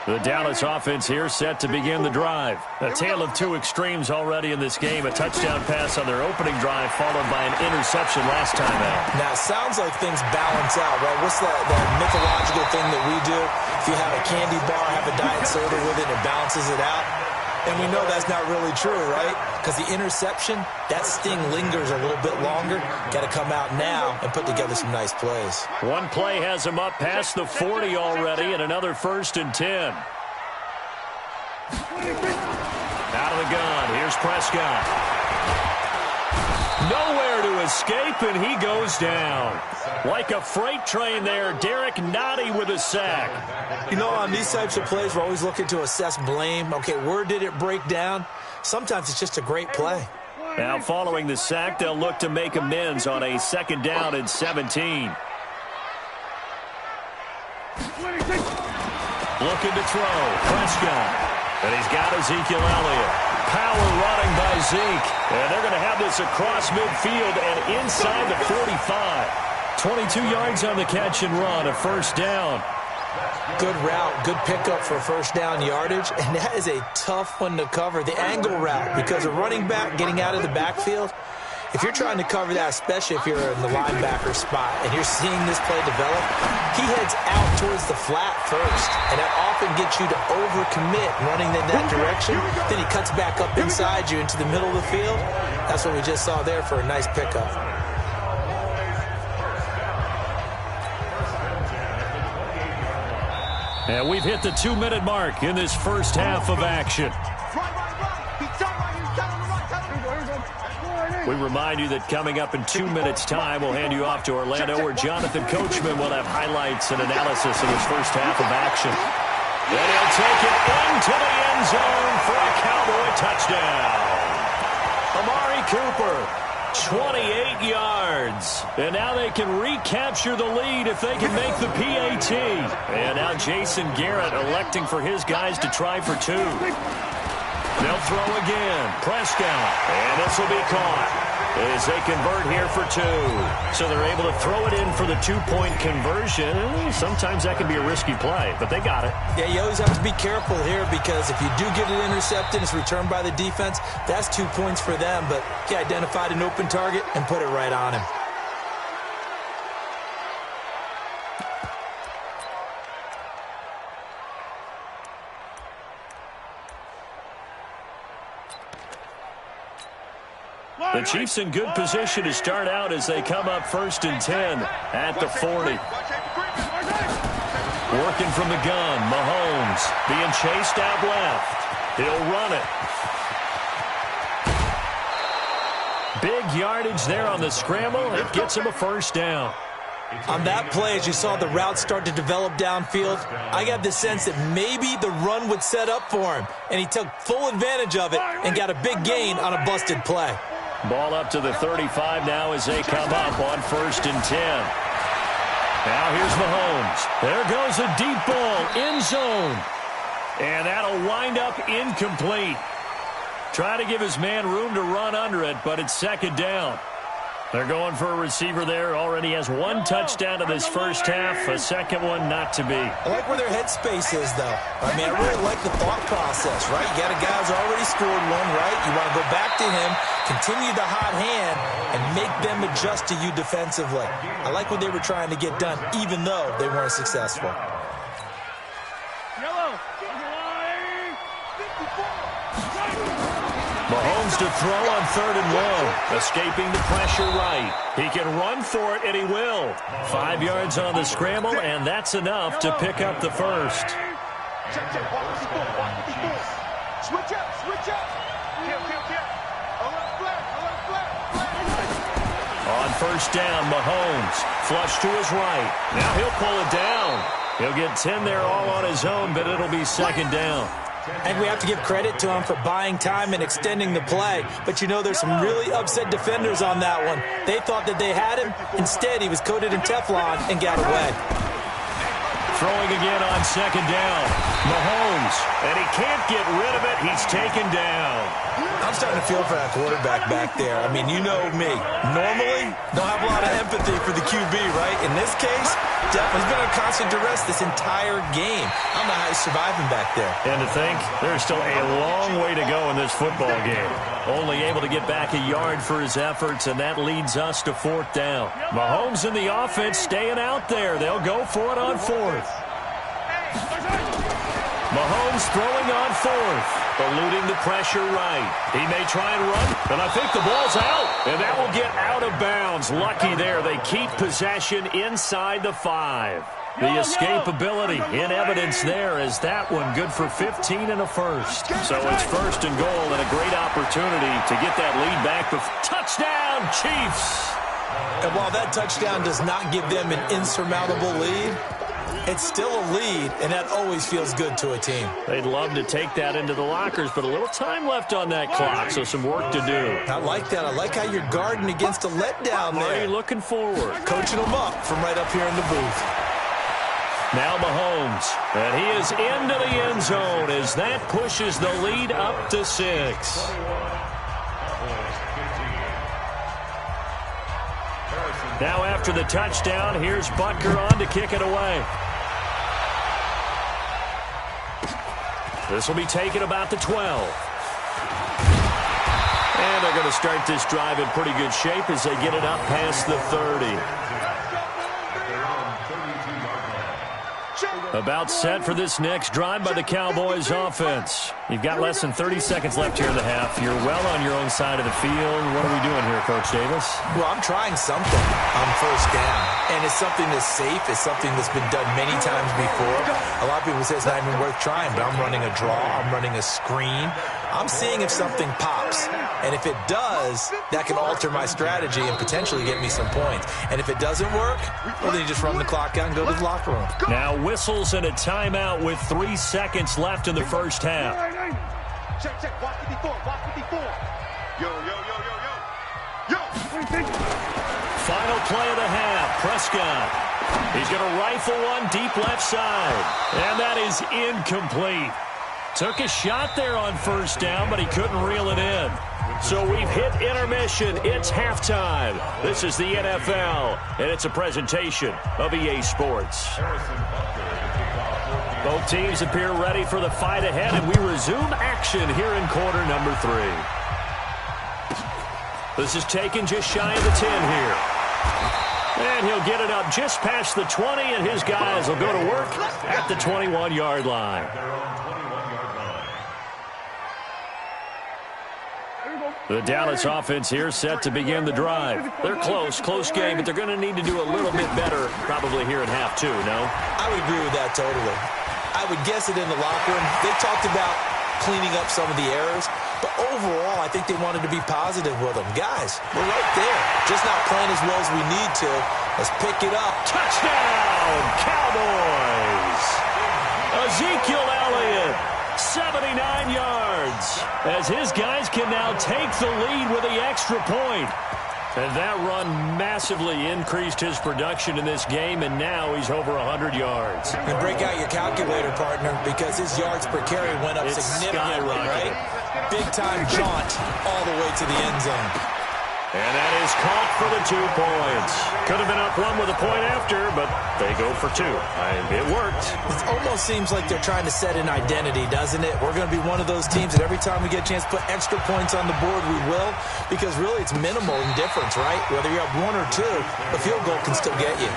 The Dallas offense here set to begin the drive. A tale of two extremes already in this game. A touchdown pass on their opening drive followed by an interception last time out. Now, it sounds like things balance out, right? What's that mythological thing that we do? If you have a candy bar, have a diet soda with it, it balances it out. And we know that's not really true, right? Because the interception, that sting lingers a little bit longer. Got to come out now and put together some nice plays. One play has him up past the 40 already, and another 1st and 10. Out of the gun, here's Prescott. Nowhere to escape, and he goes down. Like a freight train there, Derek Nottie with a sack. You know, on these types of plays, we're always looking to assess blame. Okay, where did it break down? Sometimes it's just a great play. Now, following the sack, they'll look to make amends on a 2nd down and 17. Looking to throw, Prescott. And he's got Ezekiel Elliott. Power running by Zeke. And they're going to have this across midfield and inside the 45. 22 yards on the catch and run, a 1st down. Good route, good pickup for 1st down yardage, and that is a tough one to cover. The angle route, because a running back getting out of the backfield, if you're trying to cover that, especially if you're in the linebacker spot and you're seeing this play develop, he heads out towards the flat first, and that often gets you to overcommit running in that direction. Then he cuts back up inside you into the middle of the field. That's what we just saw there for a nice pickup. And we've hit the 2-minute mark in this first half of action. We remind you that coming up in 2 minutes' time, we'll hand you off to Orlando, where Jonathan Coachman will have highlights and analysis of this first half of action. And he'll take it into the end zone for a Cowboy touchdown. Amari Cooper, 28 yards. And now they can recapture the lead if they can make the PAT. And now Jason Garrett electing for his guys to try for 2. They'll throw again. Prescott. And this will be caught as they convert here for 2. So they're able to throw it in for the 2-point conversion. Sometimes that can be a risky play, but they got it. Yeah, you always have to be careful here because if you do get it intercepted, it's returned by the defense, that's 2 points for them. But he identified an open target and put it right on him. The Chiefs in good position to start out as they come up 1st and 10 at the 40. Working from the gun, Mahomes being chased out left. He'll run it. Big yardage there on the scramble. It gets him a 1st down. On that play, as you saw the route start to develop downfield, I got the sense that maybe the run would set up for him, and he took full advantage of it and got a big gain on a busted play. Ball up to the 35 now as they come up on 1st and 10. Now here's Mahomes. There goes a deep ball, end zone. And that'll wind up incomplete. Try to give his man room to run under it, but it's 2nd down. They're going for a receiver there. Already has one touchdown in this first half. A second one not to be. I like where their headspace is, though. I mean, I really like the thought process, right? You got a guy who's already scored one, right? You want to go back to him, continue the hot hand, and make them adjust to you defensively. I like what they were trying to get done, even though they weren't successful. Yellow. On the line. 54. Mahomes to throw on 3rd and 1. Escaping the pressure right. He can run for it, and he will. 5 yards on the scramble, and that's enough to pick up the first. Check. Switch up. On first down, Mahomes. Flush to his right. Now he'll pull it down. He'll get 10 there all on his own, but it'll be second down. And we have to give credit to him for buying time and extending the play. But you know, there's some really upset defenders on that one. They thought that they had him. Instead, he was coated in Teflon and got away. Throwing again on second down. Mahomes. And he can't get rid of it. He's taken down. I'm starting to feel for that quarterback back there. I mean, you know me. Normally, don't have a lot of empathy for the QB, right? In this case, definitely been under constant duress this entire game. I don't know how he's surviving back there. And to think, there's still a long way to go in this football game. Only able to get back a yard for his efforts, and that leads us to 4th down. Mahomes and the offense staying out there. They'll go for it on 4th. Mahomes throwing on 4th. Eluding the pressure right. He may try and run, and I think the ball's out. And that will get out of bounds. Lucky there. They keep possession inside the 5. The escapability in evidence there as that one good for 15 and a first. So it's 1st and goal and a great opportunity to get that lead back. Touchdown, Chiefs! And while that touchdown does not give them an insurmountable lead, it's still a lead, and that always feels good to a team. They'd love to take that into the lockers, but a little time left on that clock, so some work to do. I like that. I like how you're guarding against a letdown there. Already looking forward. Coaching them up from right up here in the booth. Now Mahomes, and he is into the end zone as that pushes the lead up to 6. Now after the touchdown, here's Butker on to kick it away. This will be taken about the 12. And they're going to start this drive in pretty good shape as they get it up past the 30. About set for this next drive by the Cowboys offense. You've got less than 30 seconds left here in the half. You're well on your own side of the field. What are we doing here, Coach Davis? Well, I'm trying something on first down. And it's something that's safe. It's something that's been done many times before. A lot of people say it's not even worth trying, but I'm running a draw. I'm running a screen. I'm seeing if something pops. And if it does, that can alter my strategy and potentially get me some points. And if it doesn't work, well, then you just run the clock out and go to the locker room. Now whistles and a timeout with 3 seconds left in the first half. Check. Watch 54. Yo. Final play of the half. Prescott. He's going to rifle one deep left side. And that is incomplete. Took a shot there on first down, but he couldn't reel it in. So we've hit intermission. It's halftime. This is the NFL, and it's a presentation of EA Sports. Both teams appear ready for the fight ahead, and we resume action here in quarter number 3. This is taken just shy of the 10 here. And he'll get it up just past the 20, and his guys will go to work at the 21-yard line. The Dallas offense here set to begin the drive. They're close game, but they're going to need to do a little bit better probably here in half 2, no? I would agree with that totally. I would guess it in the locker room. They talked about cleaning up some of the errors, but overall, I think they wanted to be positive with them. Guys, we're right there. Just not playing as well as we need to. Let's pick it up. Touchdown, Cowboys! Ezekiel Elliott, 79 yards, as his guys can now take the lead with the extra point. And that run massively increased his production in this game, and now he's over 100 yards. And break out your calculator, partner, because his yards per carry went up significantly, right? Big-time jaunt all the way to the end zone. And that is caught for the 2 points. Could have been up one with a point after, but they go for 2. It worked. It almost seems like they're trying to set an identity, doesn't it? We're going to be one of those teams that every time we get a chance to put extra points on the board, we will. Because really it's minimal in difference, right? Whether you're up 1 or 2, a field goal can still get you.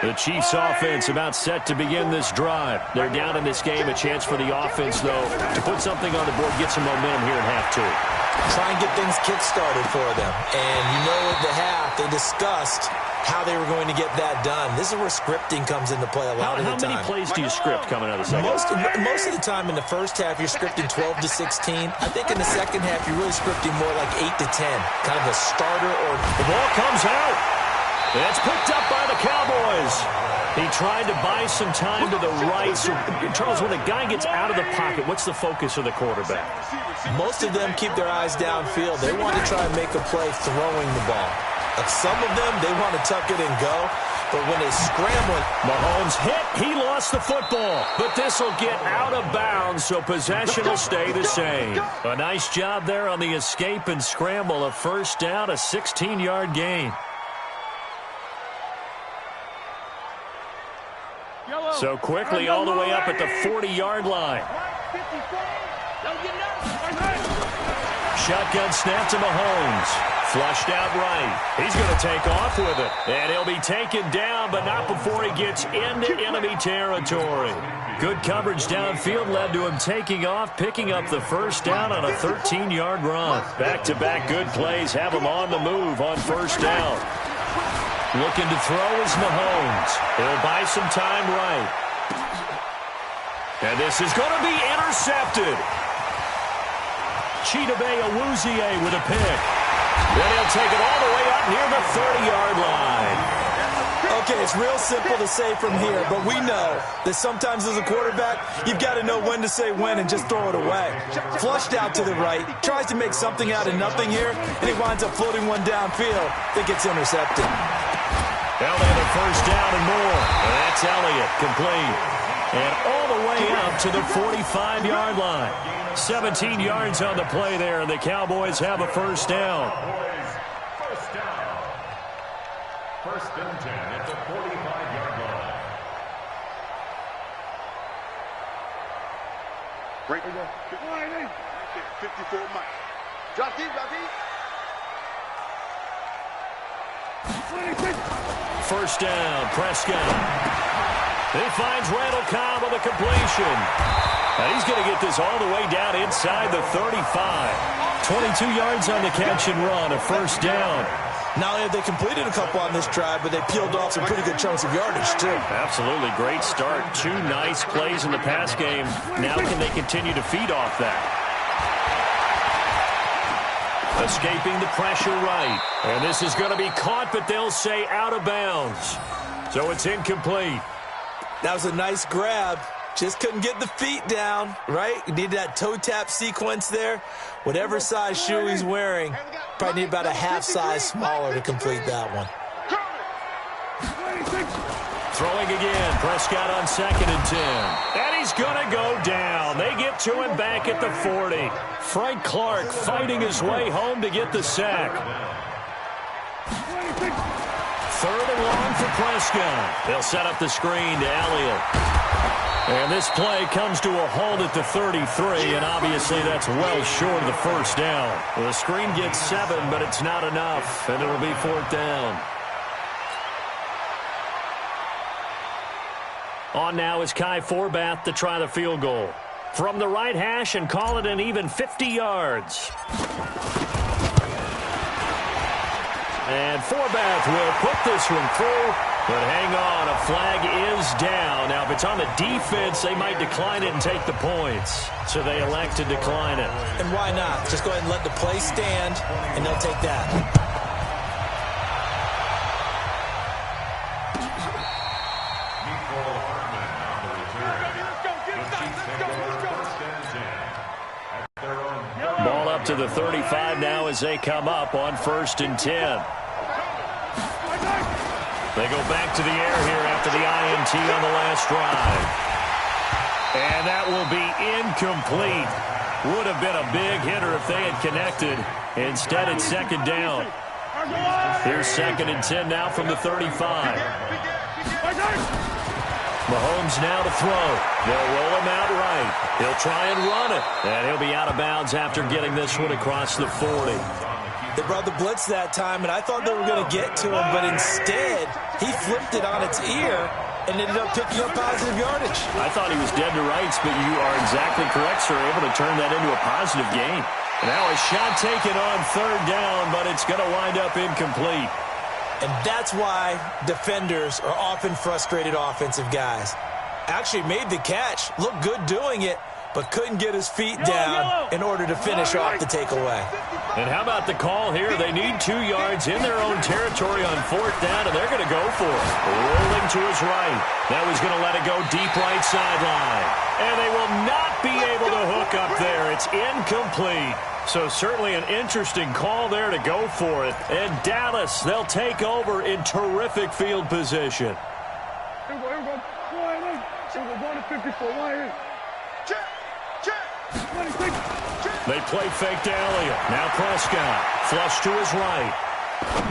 The Chiefs offense about set to begin this drive. They're down in this game. A chance for the offense, though, to put something on the board, get some momentum here at half 2. Try and get things kick-started for them. And you know at the half, they discussed how they were going to get that done. This is where scripting comes into play a lot of the time. How many plays do you script coming out of the second? Most of the time in the first half, you're scripting 12 to 16. I think in the second half, you're really scripting more like 8 to 10. Kind of a starter or... The ball comes out. It's picked up by the Cowboys. He tried to buy some time to the right. So, Charles, when a guy gets out of the pocket, what's the focus of the quarterback? Most of them keep their eyes downfield. They want to try and make a play throwing the ball. Some of them, they want to tuck it and go. But when they scramble... Mahomes hit. He lost the football. But this will get out of bounds, so possession will stay the same. A nice job there on the escape and scramble. A first down, a 16-yard gain. So quickly all the way up at the 40-yard line. Shotgun snap to Mahomes. Flushed out right. He's going to take off with it. And he'll be taken down, but not before he gets into enemy territory. Good coverage downfield led to him taking off, picking up the first down on a 13-yard run. Back-to-back good plays have him on the move on first down. Looking to throw is Mahomes. He'll buy some time right. And this is going to be intercepted. Chidobe Awuzie with a pick. Then he'll take it all the way up near the 30-yard line. Okay, it's real simple to say from here, but we know that sometimes as a quarterback, you've got to know when to say when and just throw it away. Flushed out to the right, tries to make something out of nothing here, and he winds up floating one downfield that gets intercepted. Elliott first down and more. And that's Elliott complete. And all the way up to the 45-yard line. 17 yards on the play there, and the Cowboys have a first down. First down. First and 10 at the 45-yard line. Break it up. 54 miles. Drop deep, drop deep. First down, Prescott. He finds Randall Cobb with a completion. And he's going to get this all the way down inside the 35. 22 yards on the catch and run, a first down. Not only have they completed a couple on this drive, but they peeled off some pretty good chunks of yardage, too. Absolutely, great start. 2 nice plays in the pass game. Now can they continue to feed off that? Escaping the pressure right. And this is going to be caught, but they'll say out of bounds. So it's incomplete. That was a nice grab. Just couldn't get the feet down, right? You need that toe tap sequence there. Whatever size shoe he's wearing, probably need about a half size smaller to complete that one. Throwing again. Prescott on 2nd and 10. And he's going to go down. They get to him back at the 40. Frank Clark fighting his way home to get the sack. 3rd and long for Prescott. They'll set up the screen to Elliott. And this play comes to a halt at the 33, and obviously that's well short of the first down. The screen gets 7, but it's not enough, and it'll be 4th down. On now is Kai Forbath to try the field goal. From the right hash and call it an even 50 yards. And Forbath will put this one through. But hang on, a flag is down. Now, if it's on the defense, they might decline it and take the points. So they elect to decline it. And why not? Just go ahead and let the play stand, and they'll take that. Ball up to the 35 now as they come up on 1st and 10. They go back to the air here after the INT on the last drive. And that will be incomplete. Would have been a big hitter if they had connected. Instead, it's second down. Here's 2nd and 10 now from the 35. Mahomes now to throw. They'll roll him out right. He'll try and run it. And he'll be out of bounds after getting this one across the 40. They brought the blitz that time, and I thought they were going to get to him, but instead, he flipped it on its ear and ended up picking up positive yardage. I thought he was dead to rights, but you are exactly correct, sir. Able to turn that into a positive gain. Now a shot taken on 3rd down, but it's going to wind up incomplete. And that's why defenders are often frustrated offensive guys. Actually made the catch, looked good doing it, but couldn't get his feet down in order to finish off the takeaway. And how about the call here? They need 2 yards in their own territory on 4th down, and they're going to go for it. Rolling to his right. That was going to let it go deep right sideline. And they will not be able to hook up there. It's incomplete. So certainly an interesting call there to go for it. And Dallas, they'll take over in terrific field position. Here we go. Going to 54. They play fake to Elliott. Now Prescott. Flush to his right.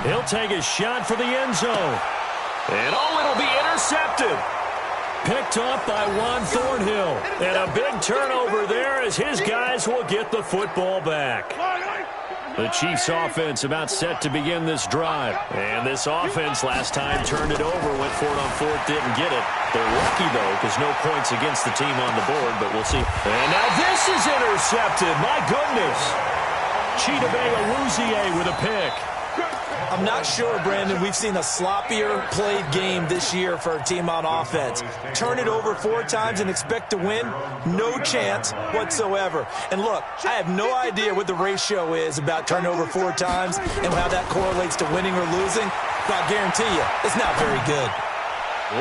He'll take a shot for the end zone. And it'll be intercepted. Picked up by Juan Thornhill. And a big turnover there as his guys will get the football back. The Chiefs offense about set to begin this drive. And this offense last time turned it over, went for it on 4th, didn't get it. They're lucky, though, because no points against the team on the board, but we'll see. And now this is intercepted. My goodness. Chidobe Awuzie with a pick. I'm not sure, Brandon, we've seen a sloppier played game this year for a team on offense. Turn it over 4 times and expect to win? No chance whatsoever. And look, I have no idea what the ratio is about turnover 4 times and how that correlates to winning or losing, but I'll guarantee you, it's not very good.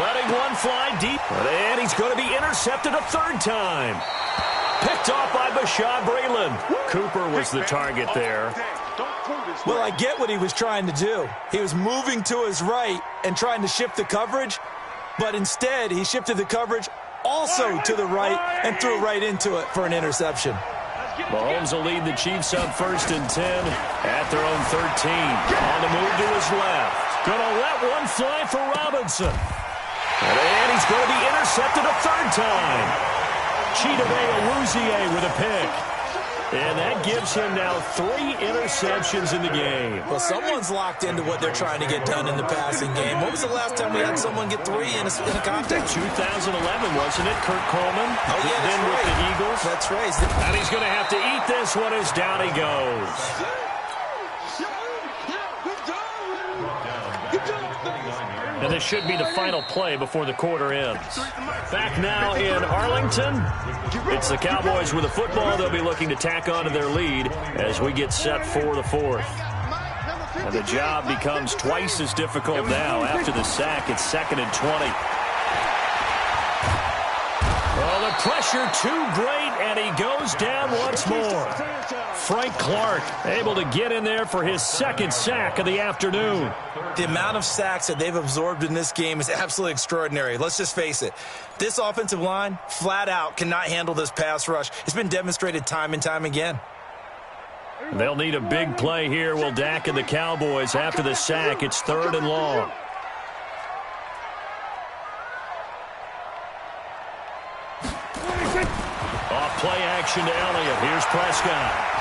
Letting one fly deep, and he's going to be intercepted a 3rd time. Picked off by Bashaud Breeland. Cooper was the target there. Well, I get what he was trying to do. He was moving to his right and trying to shift the coverage, but instead he shifted the coverage also to the right and threw right into it for an interception. Mahomes will lead the Chiefs up 1st and 10 at their own 13. On the move to his left. Going to let one fly for Robinson. And he's going to be intercepted a 3rd time. Chidobe Awuzie with a pick. And that gives him now 3 interceptions in the game. Well, someone's locked into what they're trying to get done in the passing game. When was the last time we had someone get 3 in a contest? 2011, wasn't it? Kurt Coleman. Oh, yeah, then right. with the Eagles. That's right. And he's going to have to eat this one as down he goes. And this should be the final play before the quarter ends. Back now in Arlington. It's the Cowboys with the football. They'll be looking to tack on to their lead as we get set for the 4th. And the job becomes twice as difficult now after the sack. It's 2nd and 20. Well, the pressure too great, and he goes down once more. Frank Clark able to get in there for his 2nd sack of the afternoon. The amount of sacks that they've absorbed in this game is absolutely extraordinary. Let's just face it. This offensive line, flat out, cannot handle this pass rush. It's been demonstrated time and time again. They'll need a big play here, will Dak and the Cowboys. After the sack, it's 3rd and long. Off play action to Elliott. Here's Prescott.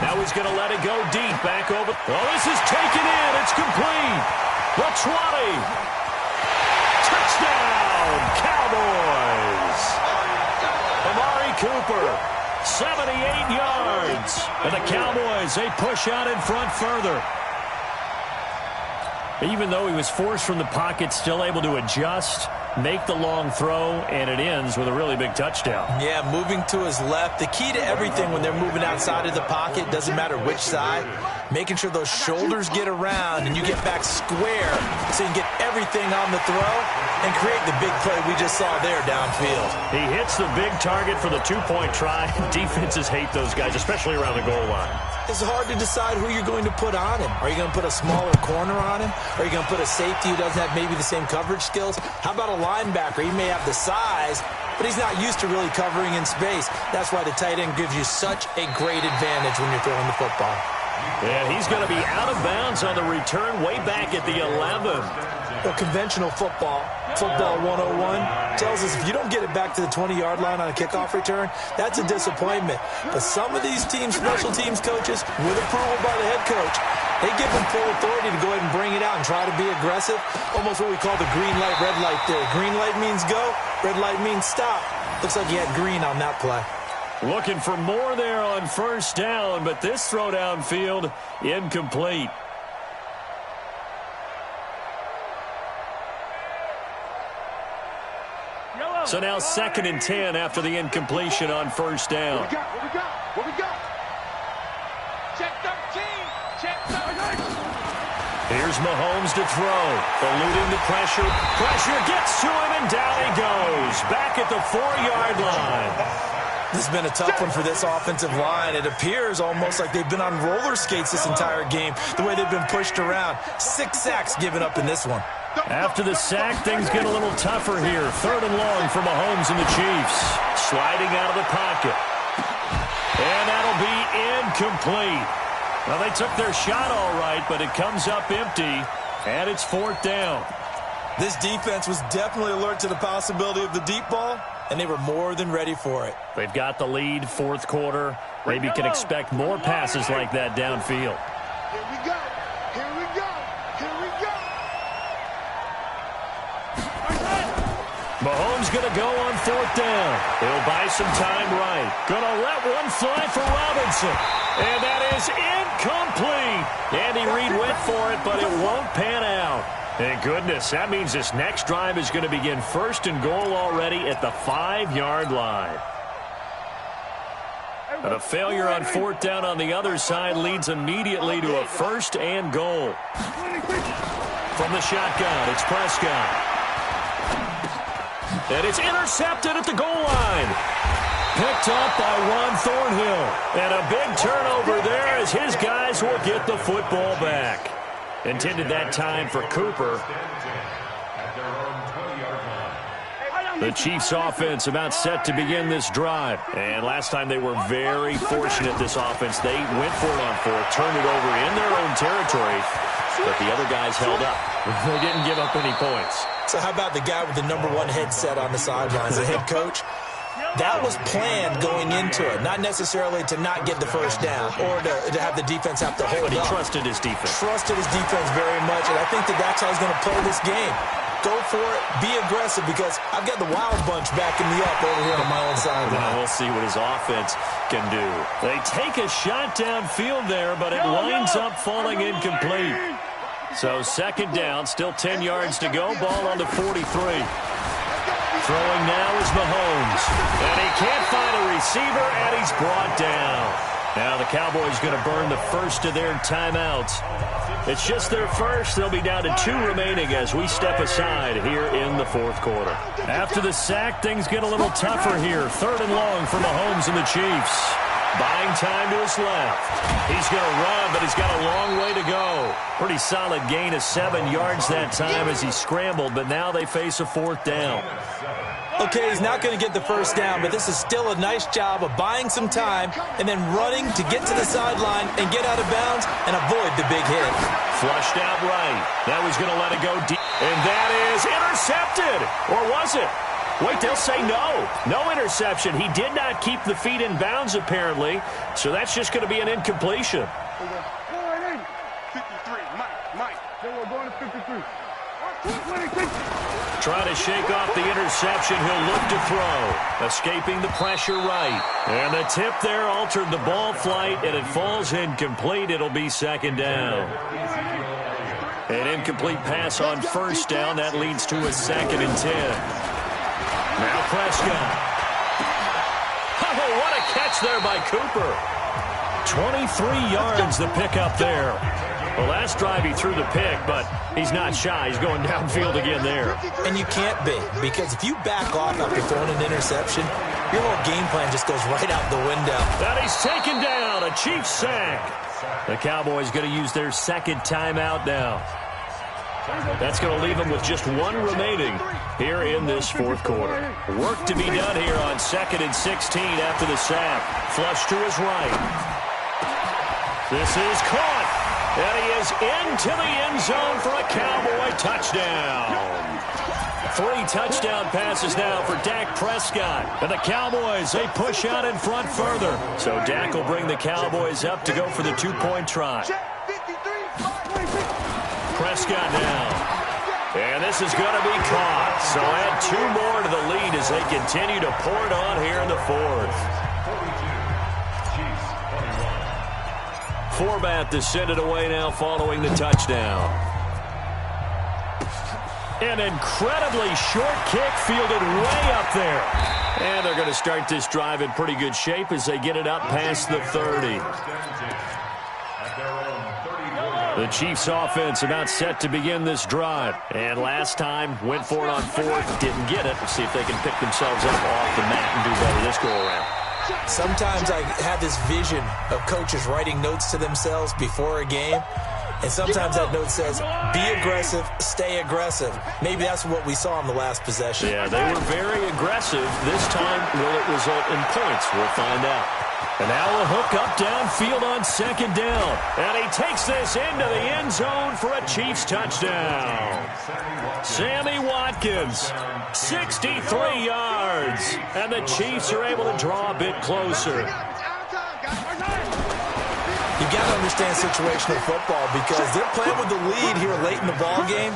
Now he's going to let it go deep. Back over. Oh, this is taken in. It's complete. The 20. Touchdown, Cowboys. Amari Cooper, 78 yards. And the Cowboys, they push out in front further. Even though he was forced from the pocket, still able to adjust, make the long throw, and it ends with a really big touchdown. Yeah, moving to his left. The key to everything when they're moving outside of the pocket, doesn't matter which side, making sure those shoulders get around and you get back square so you can get everything on the throw and create the big play we just saw there downfield. He hits the big target for the 2-point try. Defenses hate those guys, especially around the goal line. It's hard to decide who you're going to put on him. Are you going to put a smaller corner on him? Are you going to put a safety who doesn't have maybe the same coverage skills? How about a linebacker? He may have the size, but he's not used to really covering in space. That's why the tight end gives you such a great advantage when you're throwing the football. And he's going to be out of bounds on the return way back at the 11. Well, conventional football 101, tells us if you don't get it back to the 20-yard line on a kickoff return, that's a disappointment. But some of these teams, special teams coaches, with approval by the head coach, they give them full authority to go ahead and bring it out and try to be aggressive. Almost what we call the green light, red light theory. Green light means go, red light means stop. Looks like he had green on that play. Looking for more there on first down, but this throw downfield incomplete. So now 2nd and 10 after the incompletion on first down. What we got? Check 13. Check 13. Here's Mahomes to throw. Eluding the pressure. Pressure gets to him, and down he goes. Back at the 4-yard line. This has been a tough one for this offensive line. It appears almost like they've been on roller skates this entire game, the way they've been pushed around. 6 sacks given up in this one. After the sack, things get a little tougher here. 3rd and long for Mahomes and the Chiefs. Sliding out of the pocket. And that'll be incomplete. Well, they took their shot all right, but it comes up empty, and it's 4th down. This defense was definitely alert to the possibility of the deep ball, and they were more than ready for it. They've got the lead, 4th quarter. Maybe can expect more passes like that downfield. Here we go. Here we go. Here we go. Mahomes going to go on 4th down. He'll buy some time right. Going to let one fly for Robinson. And that is incomplete. Andy Reid went for it, but it won't pan out. Thank goodness. That means this next drive is going to begin 1st and goal already at the 5-yard line. And a failure on 4th down on the other side leads immediately to a 1st and goal. From the shotgun, it's Prescott. And it's intercepted at the goal line. Picked up by Juan Thornhill. And a big turnover there as his guys will get the football back. Intended that time for Cooper. The Chiefs offense about set to begin this drive. And last time they were very fortunate, this offense. They went for it on 4th, turned it over in their own territory, but the other guys held up. They didn't give up any points. So how about the guy with the #1 headset on the sidelines, the head coach? That was planned going into it, not necessarily to not get the 1st down or to have the defense have to hold But he up. trusted his defense. Trusted his defense very much, and I think that's how he's going to play this game. Go for it, be aggressive, because I've got the wild bunch backing me up over here on my own sideline. Now we'll see what his offense can do. They take a shot downfield there, but it winds up falling incomplete. So 2nd down, still 10 yards to go, ball on the 43. Throwing now is Mahomes. And he can't find a receiver, and he's brought down. Now the Cowboys going to burn the first of their timeouts. It's just their first. They'll be down to 2 remaining as we step aside here in the 4th quarter. After the sack, things get a little tougher here. 3rd and long for Mahomes and the Chiefs. Buying time to his left. He's going to run, but he's got a long way to go. Pretty solid gain of 7 yards that time as he scrambled, but now they face a 4th down. Okay, he's not going to get the 1st down, but this is still a nice job of buying some time and then running to get to the sideline and get out of bounds and avoid the big hit. Flushed out right. Now he's going to let it go deep. And that is intercepted. Or was it? Wait, they'll say no. No interception. He did not keep the feet in bounds, apparently. So that's just going to be an incompletion. 53, Mike. Then we're going to 53. Trying to shake off the interception. He'll look to throw. Escaping the pressure right. And the tip there altered the ball flight, and it falls incomplete. It'll be 2nd down. An incomplete pass on 1st down. That leads to a 2nd and 10. Now Prescott. Oh, what a catch there by Cooper. 23 yards the pickup there. Well, last drive he threw the pick, but he's not shy. He's going downfield again there. And you can't be, because if you back off after throwing an interception, your whole game plan just goes right out the window. And he's taken down, a Chiefs sack. The Cowboys going to use their second timeout now. That's going to leave them with just one remaining here in this fourth quarter. Work to be done here on 2nd and 16 after the sack. Flush to his right. This is caught. And he is into the end zone for a Cowboy touchdown. 3 touchdown passes now for Dak Prescott. And the Cowboys, they push out in front further. So Dak will bring the Cowboys up to go for the 2-point try. Prescott now. And this is going to be caught. So add 2 more to the lead as they continue to pour it on here in the fourth. Forbath to send it away now following the touchdown. An incredibly short kick fielded way up there. And they're going to start this drive in pretty good shape as they get it up past the 30. The Chiefs offense about set to begin this drive. And last time, went for it on 4th, didn't get it. We'll see if they can pick themselves up off the mat and do better this go-around. Sometimes I have this vision of coaches writing notes to themselves before a game. And sometimes that note says, be aggressive, stay aggressive. Maybe that's what we saw in the last possession. Yeah, they were very aggressive. This time, will it result in points? We'll find out. And now a hook up downfield on 2nd down. And he takes this into the end zone for a Chiefs touchdown. Sammy Watkins, 63 yards. And the Chiefs are able to draw a bit closer. You got to understand situational football because they're playing with the lead here late in the ball game.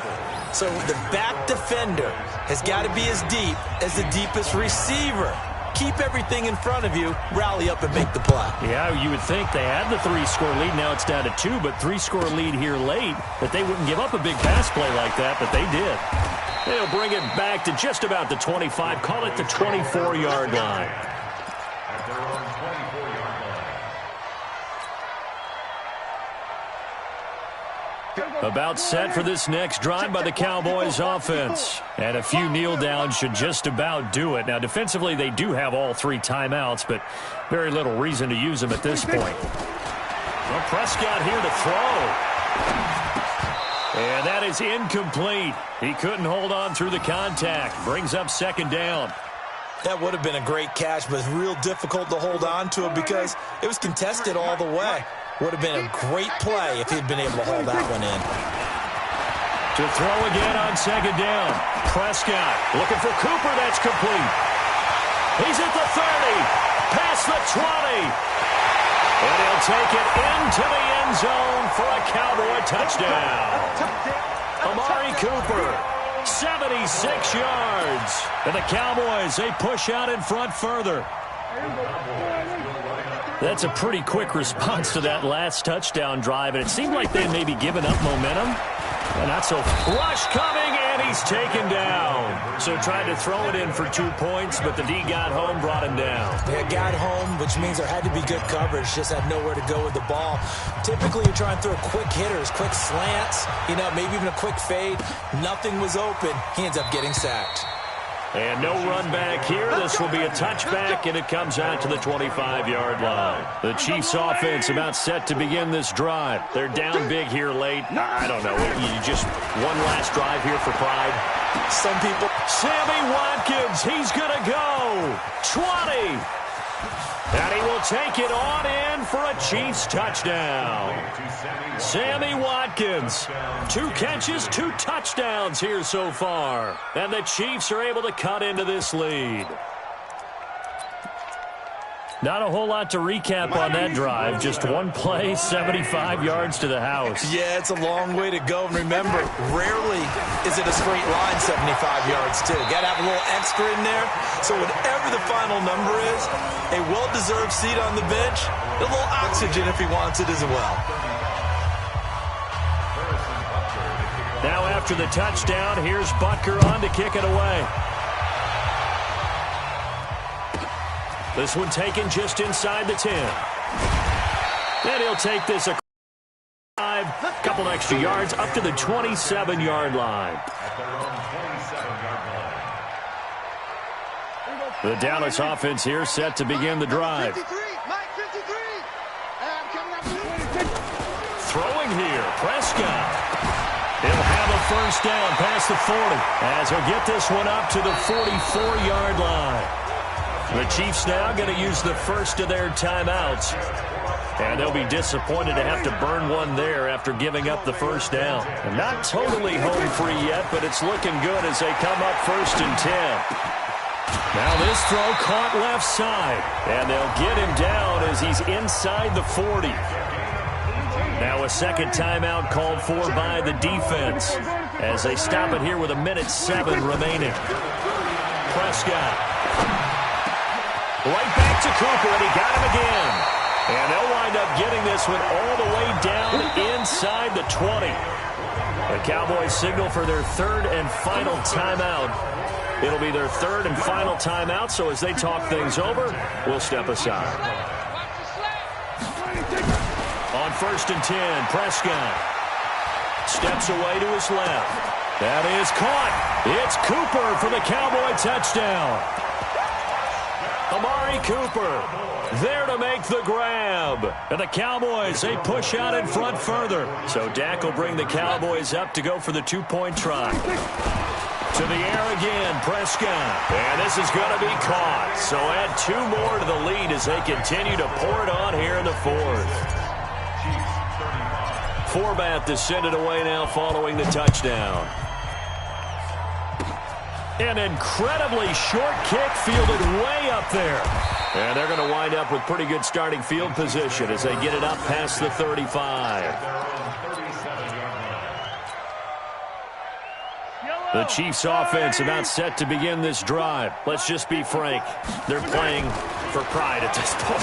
So the back defender has got to be as deep as the deepest receiver. Keep everything in front of you, rally up and make the play. Yeah, you would think they had the 3-score lead. Now it's down to 2, but 3-score lead here late, that they wouldn't give up a big pass play like that, but they did. They'll bring it back to just about the 25, call it the 24-yard line. About set for this next drive by the Cowboys offense. And a few kneel downs should just about do it. Now, defensively, they do have all 3 timeouts, but very little reason to use them at this point. Well, Prescott here to throw. And that is incomplete. He couldn't hold on through the contact. Brings up 2nd down. That would have been a great catch, but it's real difficult to hold on to it because it was contested all the way. Would have been a great play if he'd been able to hold that one in. To throw again on 2nd down. Prescott looking for Cooper. That's complete. He's at the 30. Past the 20. And he'll take it into the end zone for a Cowboy touchdown. Amari Cooper, 76 yards. And the Cowboys, they push out in front further. That's a pretty quick response to that last touchdown drive, and it seemed like they may be giving up momentum. And not so. Rush coming, and he's taken down. So tried to throw it in for 2 points, but the D got home, brought him down. They got home, which means there had to be good coverage. Just had nowhere to go with the ball. Typically, you try and throw quick hitters, quick slants, maybe even a quick fade. Nothing was open. He ends up getting sacked. And no run back here. This will be a touchback, and it comes out to the 25-yard line. The Chiefs offense about set to begin this drive. They're down big here late. I don't know. You just one last drive here for pride. Some people. Sammy Watkins, he's going to go. 20. And he will take it on in for a Chiefs touchdown. Sammy Watkins, 2 catches, 2 touchdowns here so far. And the Chiefs are able to cut into this lead. Not a whole lot to recap on that drive. Just one play, 75 yards to the house. Yeah, it's a long way to go. And remember, rarely is it a straight line 75 yards, too. Got to have a little extra in there. So whatever the final number is, a well-deserved seat on the bench, a little oxygen if he wants it as well. Now after the touchdown, here's Butker on to kick it away. This one taken just inside the 10. And he'll take this a couple extra yards up to the 27-yard line. The Dallas offense here set to begin the drive. 53, Mike 53. And coming up to Throwing here, Prescott. He'll have a first down past the 40 as he'll get this one up to the 44-yard line. The Chiefs now going to use the first of their timeouts. And they'll be disappointed to have to burn one there after giving up the first down. And not totally home free yet, but it's looking good as they come up 1st and 10. Now this throw caught left side. And they'll get him down as he's inside the 40. Now a second timeout called for by the defense as they stop it here with 1:07 remaining. Prescott. Right back to Cooper, and he got him again. And they'll wind up getting this one all the way down inside the 20. The Cowboys signal for their third and final timeout. It'll be their third and final timeout, so as they talk things over, we'll step aside. On 1st and 10, Prescott steps away to his left. That is caught. It's Cooper for the Cowboy touchdown. Amari Cooper there to make the grab. And the Cowboys, they push out in front further. So Dak will bring the Cowboys up to go for the two-point try. To the air again, Prescott. And this is going to be caught. So add 2 more to the lead as they continue to pour it on here in the 4th. Forbath to send it away now following the touchdown. An incredibly short kick fielded way up there. And they're going to wind up with pretty good starting field position as they get it up past the 35. The Chiefs offense about set to begin this drive. Let's just be frank. They're playing for pride at this point.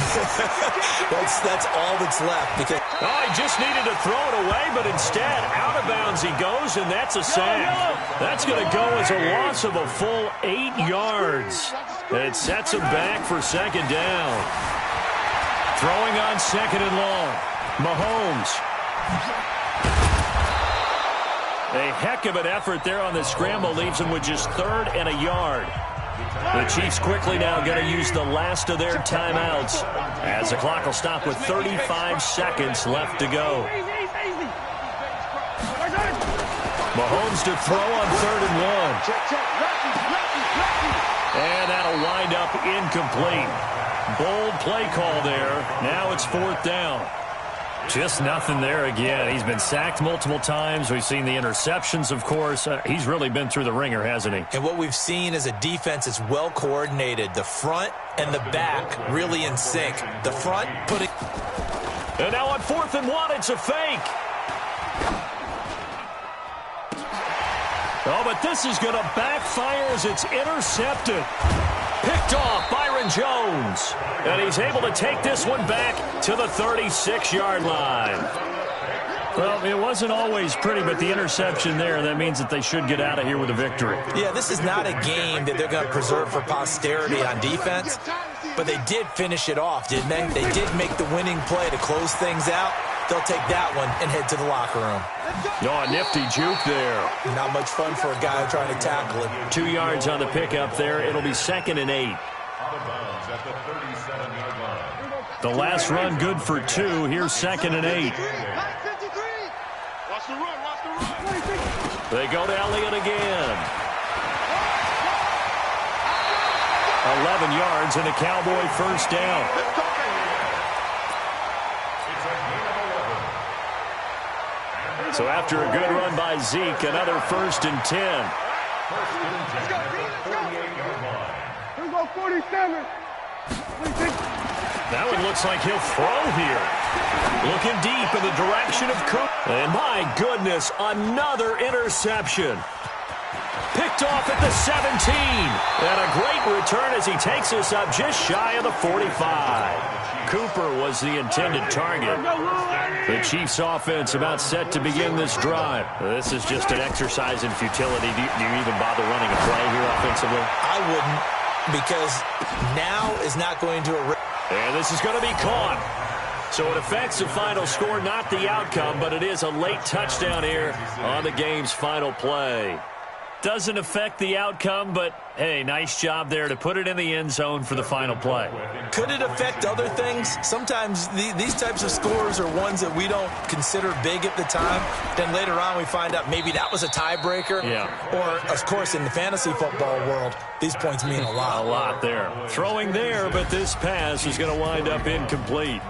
that's all that's left. Because he just needed to throw it away, but instead, out of bounds he goes, and that's a sack. That's going to go as a loss of a full 8 yards. And it sets him back for second down. Throwing on 2nd and long. Mahomes. A heck of an effort there on the scramble leaves him with just 3rd and a yard. The Chiefs quickly now going to use the last of their timeouts as the clock will stop with 35 seconds left to go. Mahomes to throw on 3rd and 1. And that'll wind up incomplete. Bold play call there. Now it's 4th down. Just nothing there again. He's been sacked multiple times. We've seen the interceptions, of course. He's really been through the ringer, hasn't he? And what we've seen is a defense that's well coordinated. The front and the back really in sync. The front putting... And now on 4th and 1, it's a fake. Oh, but this is going to backfire as it's intercepted. Picked off Byron Jones. And he's able to take this one back to the 36-yard line. Well, it wasn't always pretty, but the interception there, that means that they should get out of here with a victory. Yeah, this is not a game that they're going to preserve for posterity on defense, but they did finish it off, didn't they? They did make the winning play to close things out. They'll take that one and head to the locker room. Oh, a nifty juke there. Not much fun for a guy trying to tackle it. 2 yards on the pickup there. It'll be 2nd and 8. The last run good for 2. Here's 2nd and 8. They go to Elliott again. 11 yards and a Cowboy first down. So after a good run by Zeke, another 1st and 10. Here we go, 47. That one looks like he'll throw here. Looking deep in the direction of Cook. And my goodness, another interception. Picked off at the 17. And a great return as he takes us up just shy of the 45. Cooper was the intended target. The Chiefs offense about set to begin this drive. This is just an exercise in futility. Do you even bother running a play here offensively? I wouldn't, because now is not going to... And this is going to be caught. So it affects the final score, not the outcome, but it is a late touchdown here on the game's final play. Doesn't affect the outcome, but, hey, nice job there to put it in the end zone for the final play. Could it affect other things? Sometimes these types of scores are ones that we don't consider big at the time. Then later on we find out maybe that was a tiebreaker. Yeah. Or, of course, in the fantasy football world, these points mean a lot. A lot there. Throwing there, but this pass is going to wind up incomplete.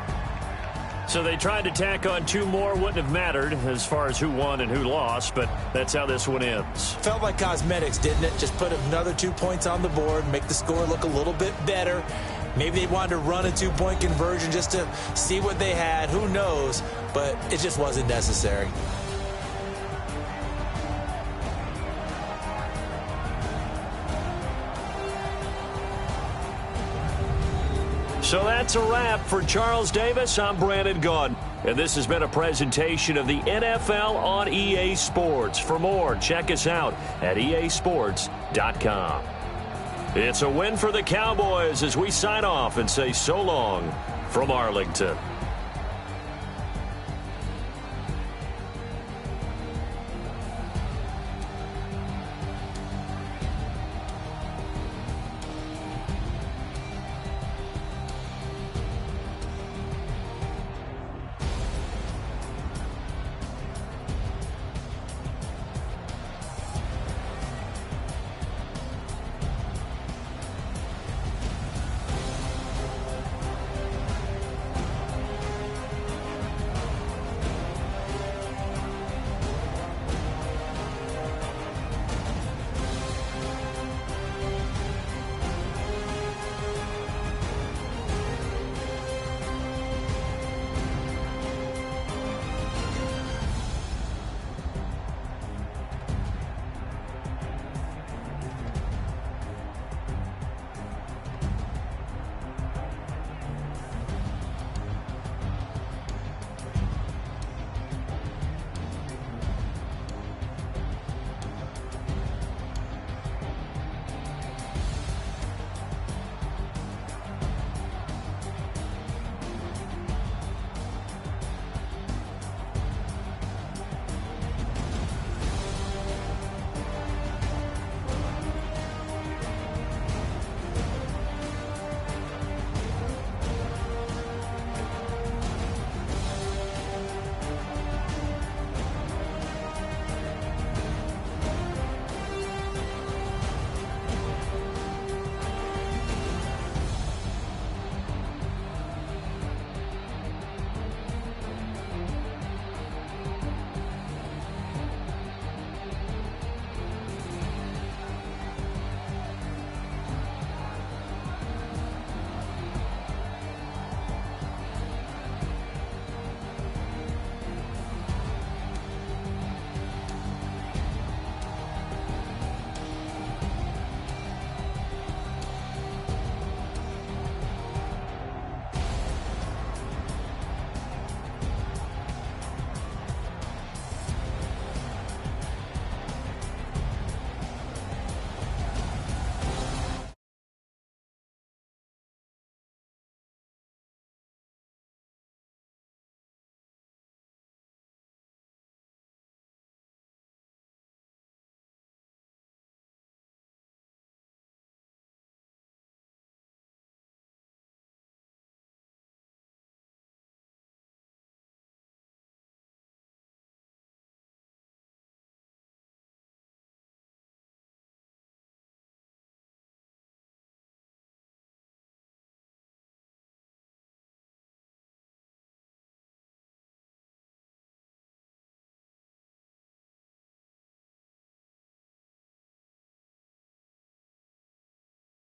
So they tried to tack on 2 more. Wouldn't have mattered as far as who won and who lost, but that's how this one ends. Felt like cosmetics, didn't it? Just put another 2 points on the board, make the score look a little bit better. Maybe they wanted to run a 2-point conversion just to see what they had. Who knows? But it just wasn't necessary. So that's a wrap for Charles Davis. I'm Brandon Gaudin, and this has been a presentation of the NFL on EA Sports. For more, check us out at easports.com. It's a win for the Cowboys as we sign off and say so long from Arlington.